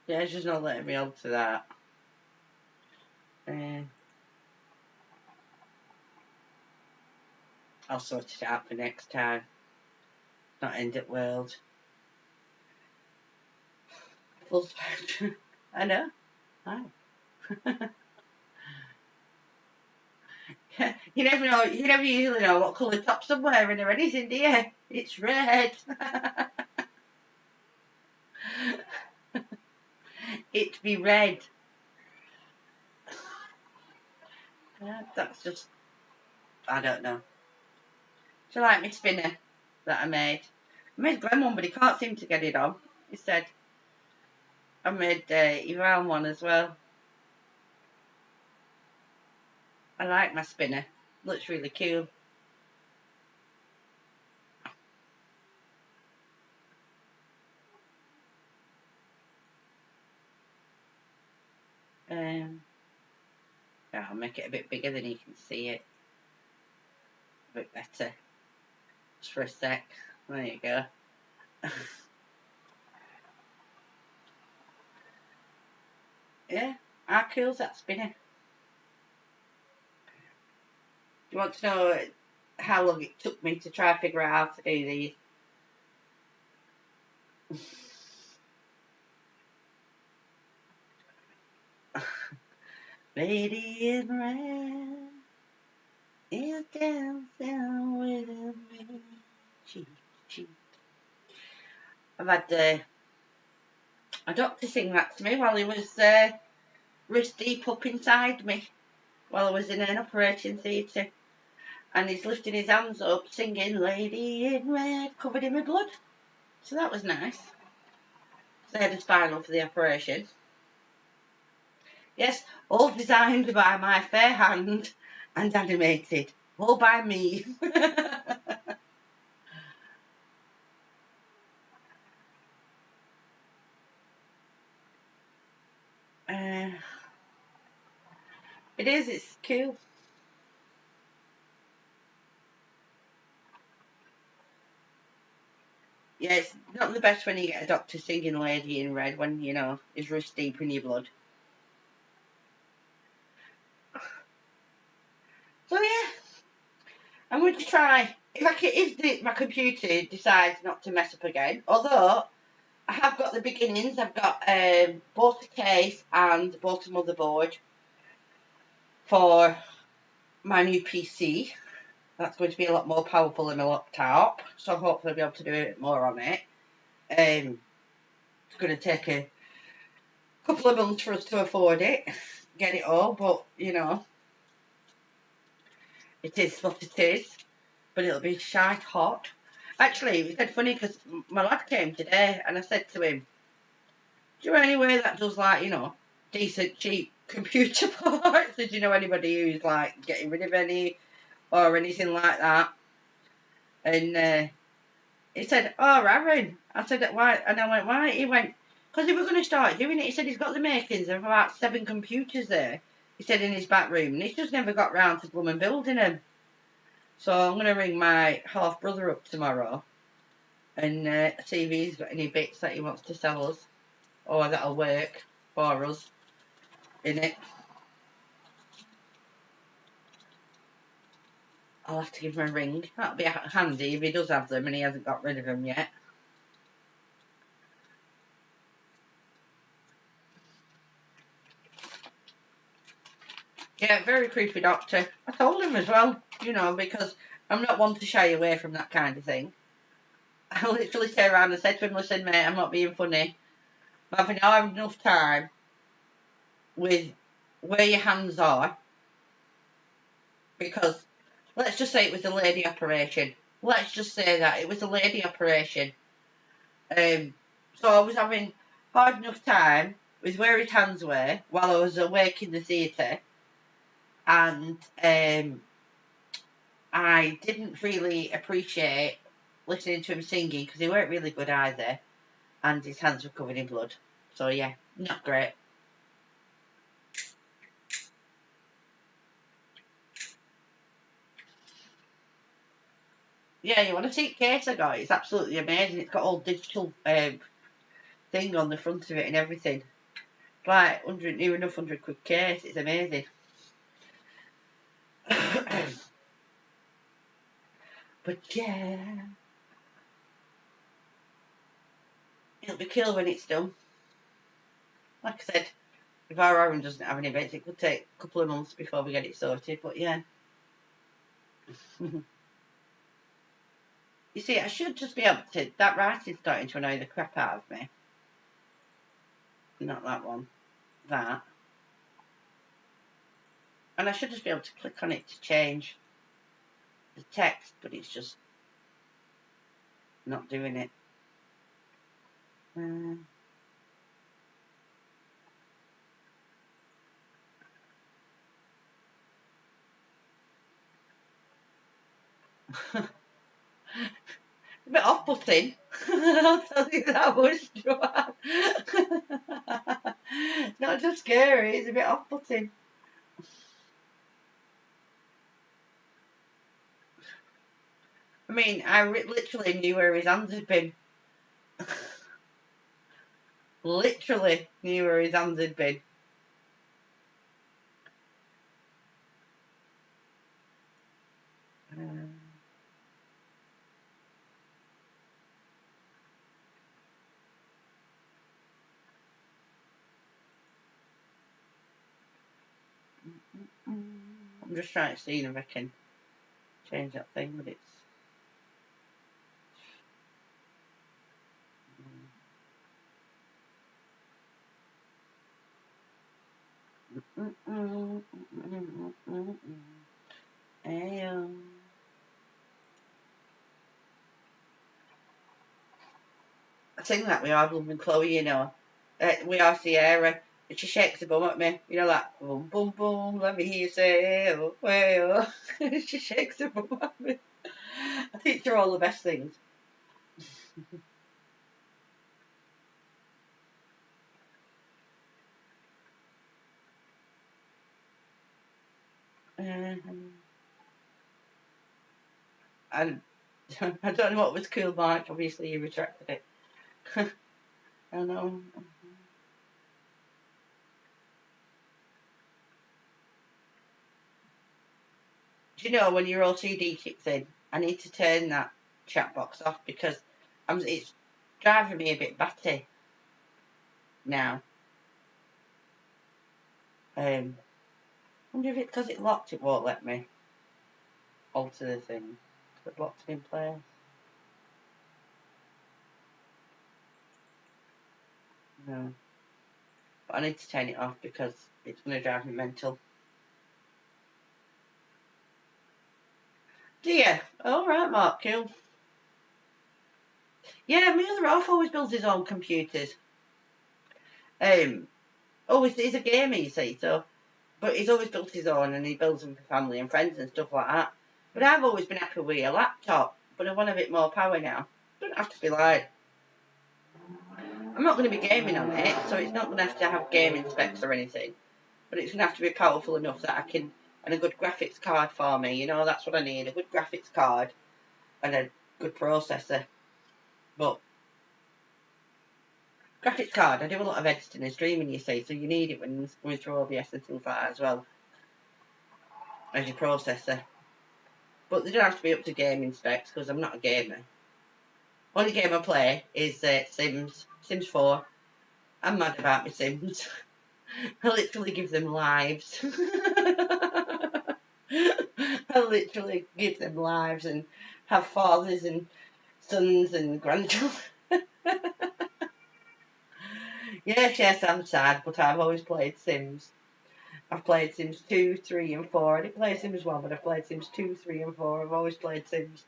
yeah, it's just not letting me alter that. Uh, I'll sort it out for next time. Not end at world. Full spectrum. I know. Hi. You never know. You never usually know what colour top I'm wearing or anything, do you? It's red. It be red. That's just, I don't know. Do you like my spinner that I made? I made Glenn one, but he can't seem to get it on. He said I made Iran one as well. I like my spinner. Looks really cool. I'll make it a bit bigger than you can see it. A bit better. Just for a sec. There you go. Yeah, how cool's that spinner? Do you want to know how long it took me to try and figure out how to do these? Lady in red is dancing with me. Cheek, cheek. I've had a doctor sing that to me while he was wrist deep up inside me while I was in an operating theatre. And he's lifting his hands up singing Lady in Red covered in my blood. So that was nice. So I had a spinal for the operation. Yes, all designed by my fair hand and animated. All by me. uh, it is, it's cool. Yeah, it's not the best when you get a doctor singing Lady in Red when, you know, his wrist deep in your blood. So yeah, I'm going to try. If my computer decides not to mess up again, although I have got the beginnings. I've got bought a case and bought a motherboard for my new PC. That's going to be a lot more powerful than my laptop, so hopefully I'll be able to do a bit more on it. It's going to take a couple of months for us to afford it, get it all, but you know, it is what it is. But it'll be shite hot. Actually, it was dead funny because my lad came today and I said to him, do you know anywhere that does, like, you know, decent, cheap computer parts? Did you know anybody who's like getting rid of any or anything like that? And he said, oh, Aaron. I said, why? And I went, why? He went, because he was going to start doing it. He said he's got the makings of about 7 computers there. He said in his back room, and he's just never got round to blooming building them. So I'm going to ring my half brother up tomorrow and see if he's got any bits that he wants to sell us or that'll work for us in it. I'll have to give him a ring. That'll be handy if he does have them and he hasn't got rid of them yet. Yeah, very creepy doctor. I told him as well, you know, because I'm not one to shy away from that kind of thing. I literally turned around and said to him, listen mate, I'm not being funny. I'm having enough time with where your hands are, because let's just say it was a lady operation. Let's just say that it was a lady operation. So I was having hard enough time with where his hands were while I was awake in the theatre, and I didn't really appreciate listening to him singing because he weren't really good either, and his hands were covered in blood. So yeah, not great. Yeah, you want to see the case I got? It's absolutely amazing. It's got all digital thing on the front of it and everything. Like 100, near enough 100 quid case. It's amazing. But yeah, it'll be cool when it's done. Like I said, if our Aaron doesn't have any bits, it could take a couple of months before we get it sorted. But yeah. You see, I should just be able to... That writing's starting to annoy the crap out of me. Not that one. That. And I should just be able to click on it to change the text, but it's just not doing it. A bit off-putting. I'll tell you that much, Joanne. It's not just scary, it's a bit off-putting. I mean, I literally knew where his hands had been. Literally knew where his hands had been. I'm just trying to see if I can change that thing, but it's... I sing that with our blooming Chloe, you know. We are Sierra, and she shakes the bum at me, you know, like boom, boom, boom. Let me hear you say, oh, well. She shakes the bum at me. I think they're all the best things. And I don't know what was cool, Mark. Obviously, you retracted it. I know. Do you know when your OCD kicks in? I need to turn that chat box off because it's driving me a bit batty now. Wonder if it's because it's locked, it won't let me alter the thing. It's locked in place. No. But I need to turn it off because it's going to drive me mental. Do you? All right, Mark, cool. Yeah, my other half always builds his own computers. He's a gamer, you see, so... But he's always built his own, and he builds them for family and friends and stuff like that. But I've always been happy with a laptop, but I want a bit more power now. Don't have to be like... I'm not going to be gaming on it, so it's not going to have gaming specs or anything. But it's going to have to be powerful enough that I can... And a good graphics card for me, you know, that's what I need. A good graphics card and a good processor. But... Graphics card, I do a lot of editing and streaming, you see, so you need it when you're going through OBS and things like that as well. As your processor. But they don't have to be up to gaming specs because I'm not a gamer. Only game I play is Sims 4. I'm mad about my Sims. I literally give them lives. I literally give them lives and have fathers and sons and grandchildren. Yes, I'm sad, but I've always played Sims. I've played Sims 2, 3 and 4. I didn't play Sims 1, but I've played Sims 2, 3 and 4. I've always played Sims.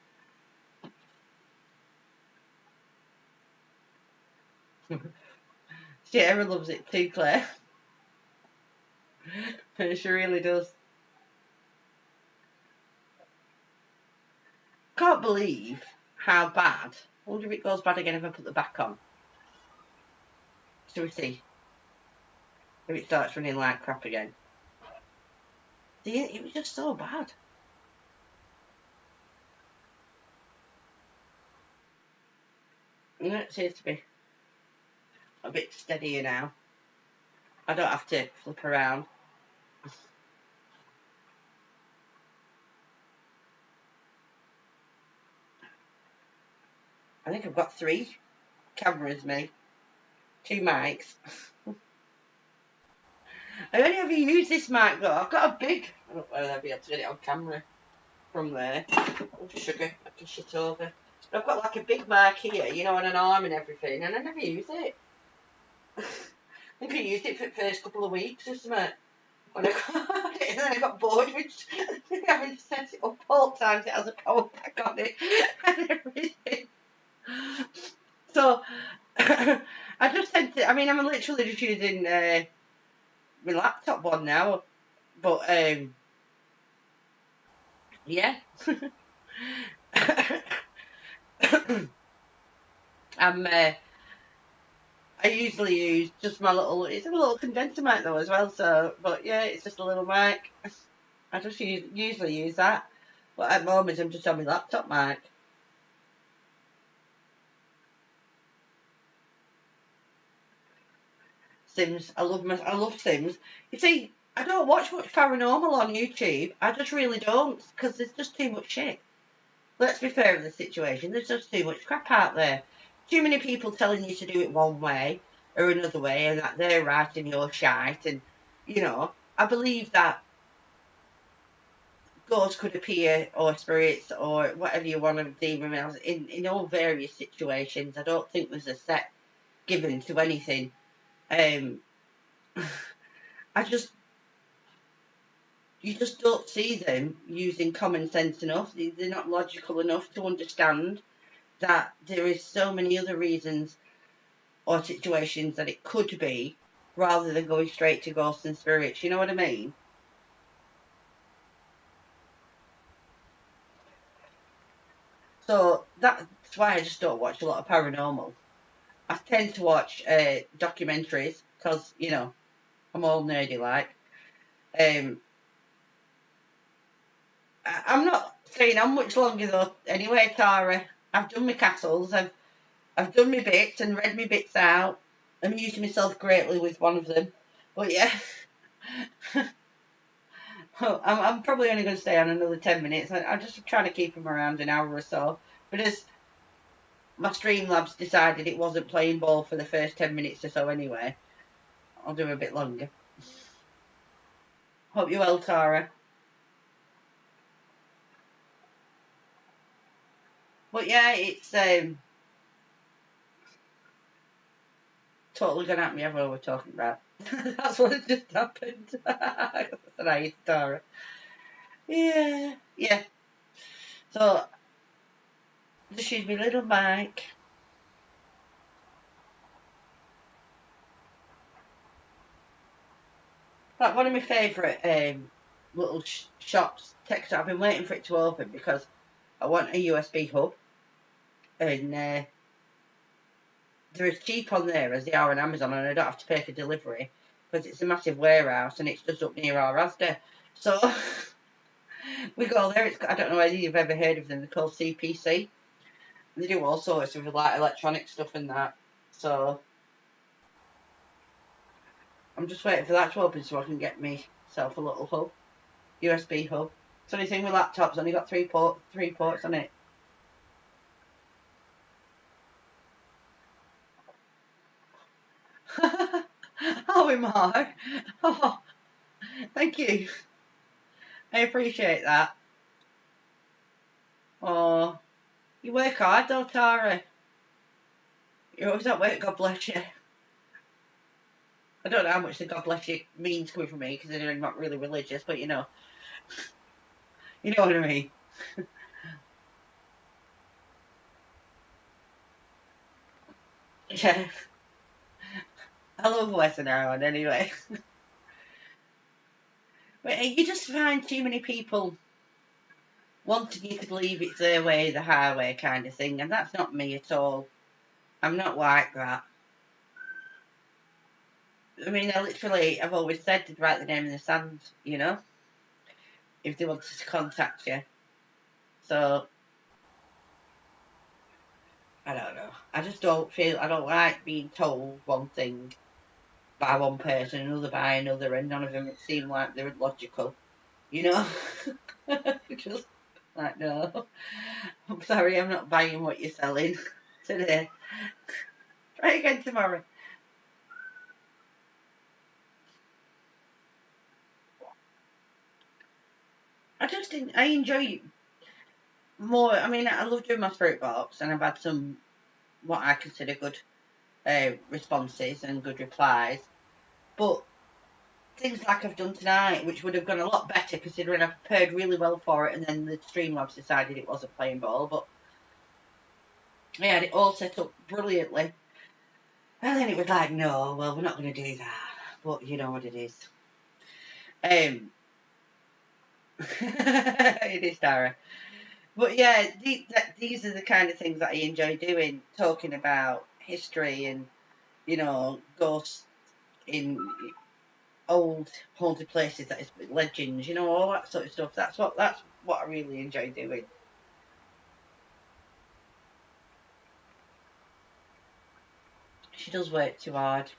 Sarah loves it too, Claire. She really does. Can't believe how bad. I wonder if it goes bad again if I put the back on. So we see if it starts running like crap again. See, it was just so bad. And it seems to be a bit steadier now. I don't have to flip around. I think I've got 3 cameras, me. 2 mics. I only ever use this mic though. I've got a big... I don't know whether I'll be able to get it on camera from there. Oh, sugar. I can shit over. But I've got like a big mic here, you know, on an arm and everything, and I never use it. I think I used it for the first couple of weeks or something. When I got it, and then I got bored with having to set it up all the time. It has a power pack on it and everything. So I just tend to. I mean, I'm literally just using my laptop one now, but yeah. I'm. I usually use just my little. It's a little condenser mic though as well. So, but yeah, it's just a little mic. I just usually use that. But at the moment, I'm just on my laptop mic. Sims. I love Sims. You see, I don't watch much paranormal on YouTube. I just really don't, because there's just too much shit. Let's be fair in the situation. There's just too much crap out there. Too many people telling you to do it one way or another way, and that they're right and you're shite. And you know, I believe that ghosts could appear, or spirits, or whatever you want to deem them as, in all various situations. I don't think there's a set given to anything. I just You just don't see them using common sense enough. They're not logical enough to understand that there is so many other reasons or situations that it could be, rather than going straight to ghosts and spirits. You know what I mean? So that's why I just don't watch a lot of paranormal. I tend to watch documentaries because, I'm all nerdy like. Um, I'm not saying how much longer though. Anyway, Tara, I've done my castles. I've done my bits and read my bits out. I'm using myself greatly with one of them. But yeah, I'm probably only going to stay on another 10 minutes. I'm just trying to keep them around an hour or so. But as my Streamlabs decided it wasn't playing ball for the first 10 minutes or so anyway, I'll do a bit longer. Hope you're well, Tara. But yeah, it's totally gone at me everyone we're talking about. That's what just happened. That's nice, Tara. Yeah, yeah. So just use my little mic. Like one of my favourite little shops, tech shop. I've been waiting for it to open because I want a USB hub, and they're as cheap on there as they are on Amazon, and I don't have to pay for delivery because it's a massive warehouse and it's just up near our Asda. So we go there. I don't know whether you've ever heard of them. They're called CPC. They do all sorts of like electronic stuff and that. So I'm just waiting for that to open so I can get myself a little hub, USB hub. It's only thing with laptops, only got three ports on it. Oh, Mark. Oh, thank you. I appreciate that. Oh, you work hard though, Tara. You're always at work, God bless you. I don't know how much the God bless you means coming from me, because I'm not really religious, but you know what I mean. Yeah, I love Western Ireland anyway. But you just find too many people wanting you to believe it's their way, the highway kind of thing, and that's not me at all. I'm not like that. I mean, I've always said to write the name in the sand, if they wanted to contact you. So, I don't know. I don't like being told one thing by one person, another by another, and none of them seem like they're logical, you know? Just like, no, I'm sorry, I'm not buying what you're selling today. Try again tomorrow. I enjoy more. I mean, I love doing my spirit box, and I've had some what I consider good responses and good replies. But things like I've done tonight, which would have gone a lot better considering I prepared really well for it, and then the Streamlabs decided it wasn't playing ball. But I had it all set up brilliantly. And then it was like, no, well, we're not going to do that. But you know what it is. Um, it is, Dara. But yeah, these are the kind of things that I enjoy doing, talking about history and, ghosts in old haunted places, that is legends, all that sort of stuff. That's what I really enjoy doing. She does work too hard.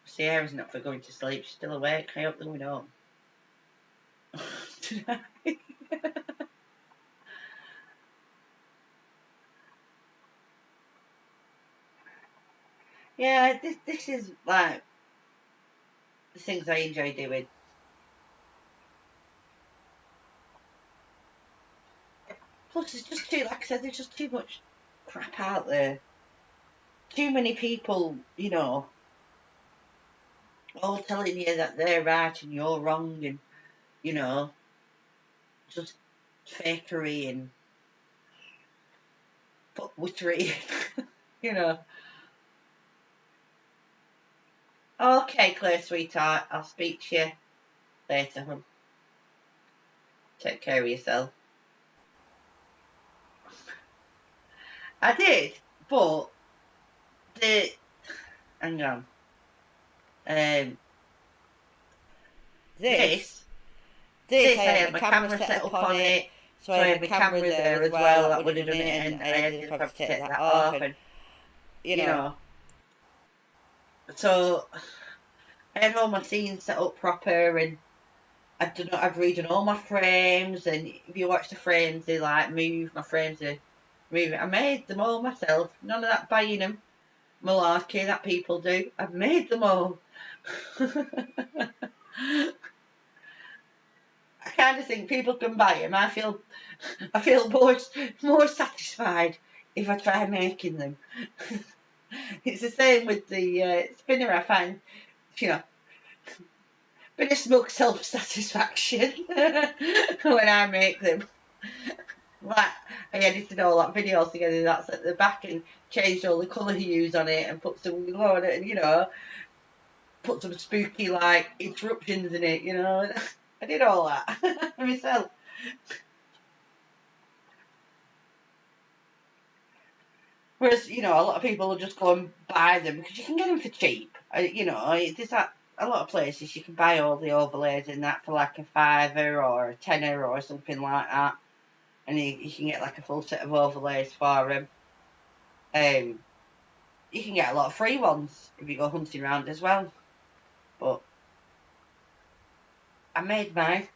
Sierra's not for going to sleep. She's still awake. I hope they're going home. Yeah, this is like the things I enjoy doing. Plus, there's just too, like I said, there's just too much crap out there. Too many people, you know, all telling you that they're right and you're wrong, and, you know, just fakery and witchery, you know. Okay, Claire, sweetheart, I'll speak to you later, hon. Take care of yourself. I did, but the hang on. This This, I had my camera set up on it, so I had my camera there as well. That would have done it, and I ended up having to take that off, and you know. So I had all my scenes set up proper, and I've redone all my frames. And if you watch the frames, they like move. My frames are moving. I made them all myself. None of that buying them malarkey that people do. I've made them all. I kind of think people can buy them. I feel more satisfied if I try making them. It's the same with the spinner. I find, you know, bit of smug self-satisfaction when I make them. Like, I edited all that video together, that's at the back, and changed all the colour hues on it, and put some glow on it, and, you know, put some spooky, like, interruptions in it, you know. I did all that myself. Whereas, you know, a lot of people will just go and buy them because you can get them for cheap. You know, there's that a lot of places you can buy all the overlays in that for like a £5 or a £10 or something like that, and you can get like a full set of overlays for them. You can get a lot of free ones if you go hunting around as well. But I made mine.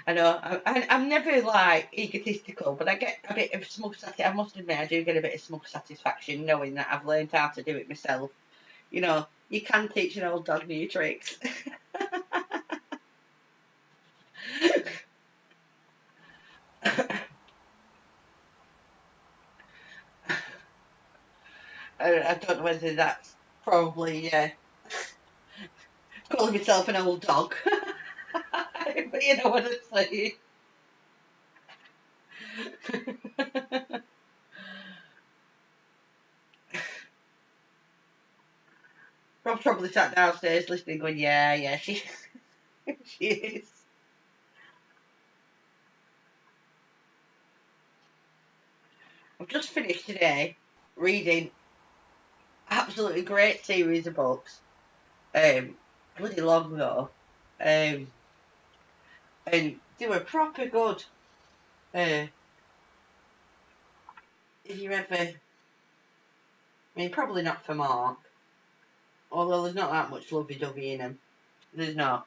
I know, I'm never like egotistical, but I get a bit of smug satisfaction. I must admit, I do get a bit of smug satisfaction knowing that I've learned how to do it myself. You know, you can teach an old dog new tricks. I don't know whether that's probably calling myself an old dog, but you know what I'm saying. Rob's probably sat downstairs listening, going, "Yeah, she she is." I've just finished today reading absolutely great series of books. Bloody long though. And they were proper good. If you ever, I mean, probably not for Mark, although there's not that much lovey-dovey in them. There's not.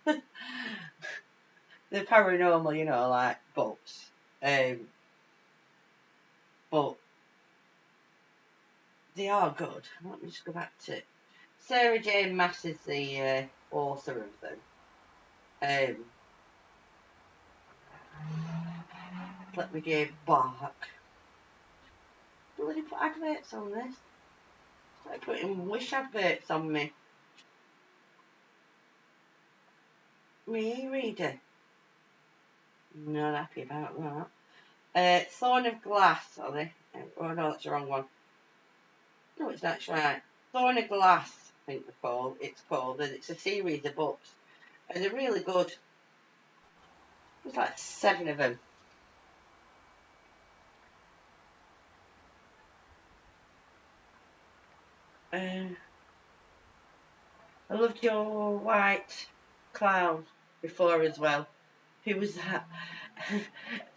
The paranormal, you know, like books. But they are good. Let me just go back to Sarah Jane Maas is the author of them. Let me go back. Bloody put adverts on this. Started putting wish adverts on me. Me reader. Not happy about that. Thorn of Glass, are they? Oh no, that's the wrong one. No, it's not right. Thorn of Glass, I think it's called, and it's a series of books, and they're really good. There's like 7 of them. I loved your white clown before as well. Who was that?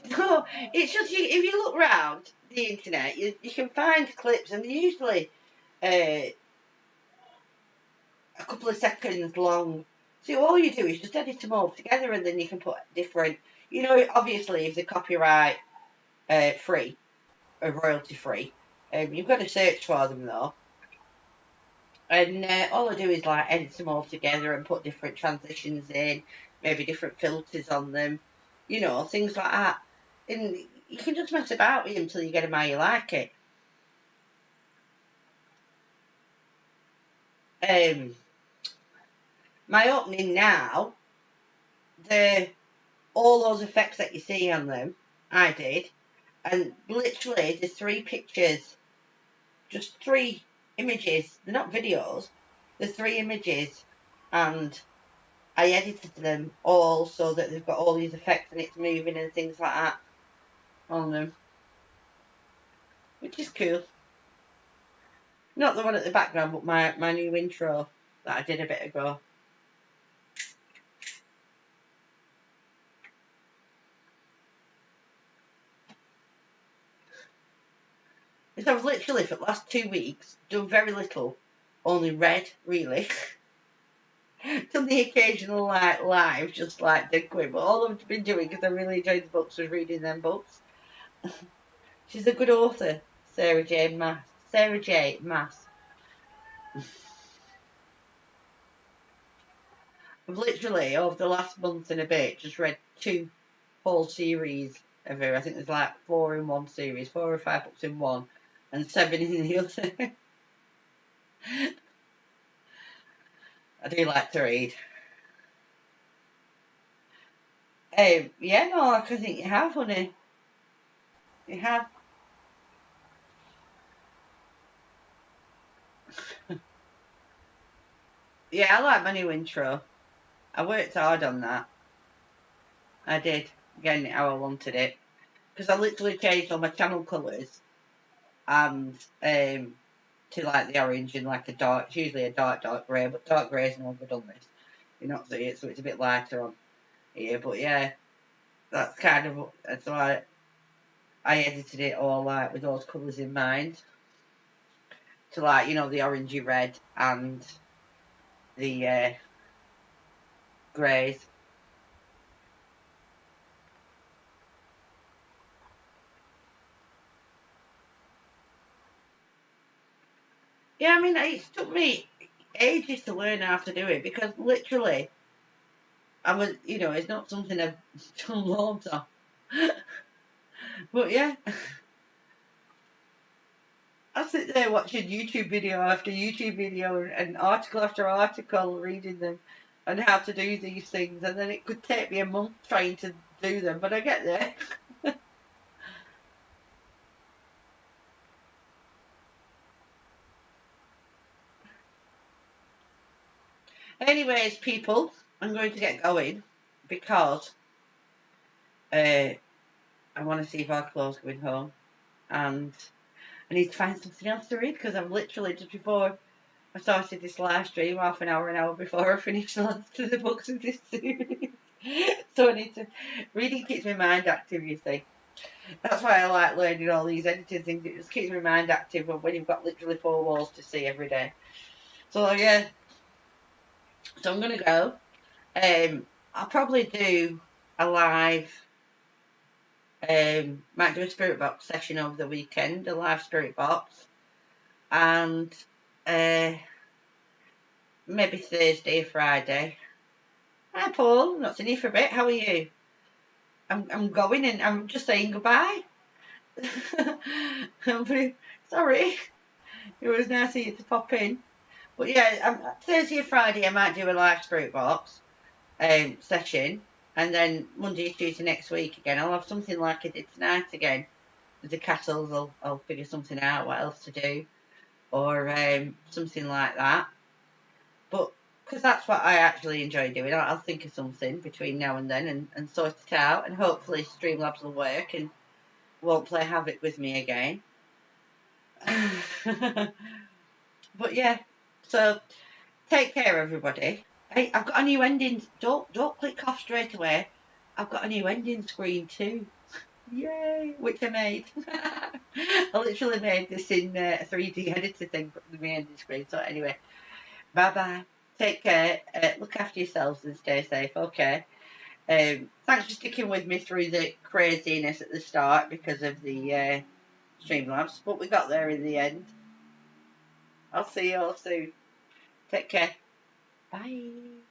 No, it's just if you look round the internet, you can find clips, and they're usually a couple of seconds long. So all you do is just edit them all together, and then you can put different. You know, obviously, if they're copyright free, are royalty free. You've got to search for them though. And all I do is like edit them all together and put different transitions in, maybe different filters on them, you know, things like that. And you can just mess about with them until you get them how you like it. My opening now, the all those effects that you see on them, I did, and literally the 3 pictures, just 3 images. They're not videos. The 3 images, and I edited them all so that they've got all these effects and it's moving and things like that on them, which is cool. Not the one at the background, but my new intro that I did a bit ago. So I've literally for the last 2 weeks done very little, only read really. Done the occasional like live, just like dead quick, but all I've been doing because I really enjoyed the books was reading them books. She's a good author, Sarah J. Maas. Sarah J. Maas. I've literally over the last month and a bit just read 2 whole series of her. I think there's like 4 in one series, 4 or 5 books in one, and 7 in the other. I do like to read. Yeah, no, I think you have, honey. You have. Yeah, I like my new intro. I worked hard on that. I did, getting it how I wanted it. Because I literally changed all my channel colours and to like the orange and like a dark, it's usually a dark grey, but dark grey is no good on this. You're not seeing it, so it's a bit lighter on here. But yeah, that's kind of, that's why I edited it all like with those colours in mind. To like, you know, the orangey red and the greys. Yeah, I mean, it took me ages to learn how to do it because literally, I was, you know, it's not something I've done loads of. But yeah, I sit there watching YouTube video after YouTube video and article after article, reading them and how to do these things, and then it could take me a month trying to do them, but I get there. Anyways, people, I'm going to get going because I want to see if our clothes going home, and I need to find something else to read because I've literally just before I started this live stream, half an hour before I finished the last of the books of this series. So I need to. Reading keeps my mind active, you see. That's why I like learning all these editing things. It just keeps my mind active when you've got literally 4 walls to see every day. So yeah. So I'm going to go. I'll probably do a live. Might do a spirit box session over the weekend, a live spirit box. And maybe Thursday or Friday. Hi Paul, not seen you for a bit. How are you? I'm going and I'm just saying goodbye. Sorry. It was nice of you to pop in. But yeah, Thursday or Friday I might do a live spirit box session, and then Monday, Tuesday next week again I'll have something like I did tonight again. With the castles, I'll figure something out what else to do, or something like that. But because that's what I actually enjoy doing, I'll think of something between now and then and sort it out, and hopefully Streamlabs will work and won't play havoc with me again. But yeah, so take care, everybody. Hey, I've got a new ending. Don't click off straight away. I've got a new ending screen too. Yay! Which I made. I literally made this in a 3D editor thing for the ending screen. So anyway, bye bye. Take care. Look after yourselves and stay safe. Okay. Thanks for sticking with me through the craziness at the start because of the Streamlabs, but we got there in the end. I'll see you all soon. Take care. Bye.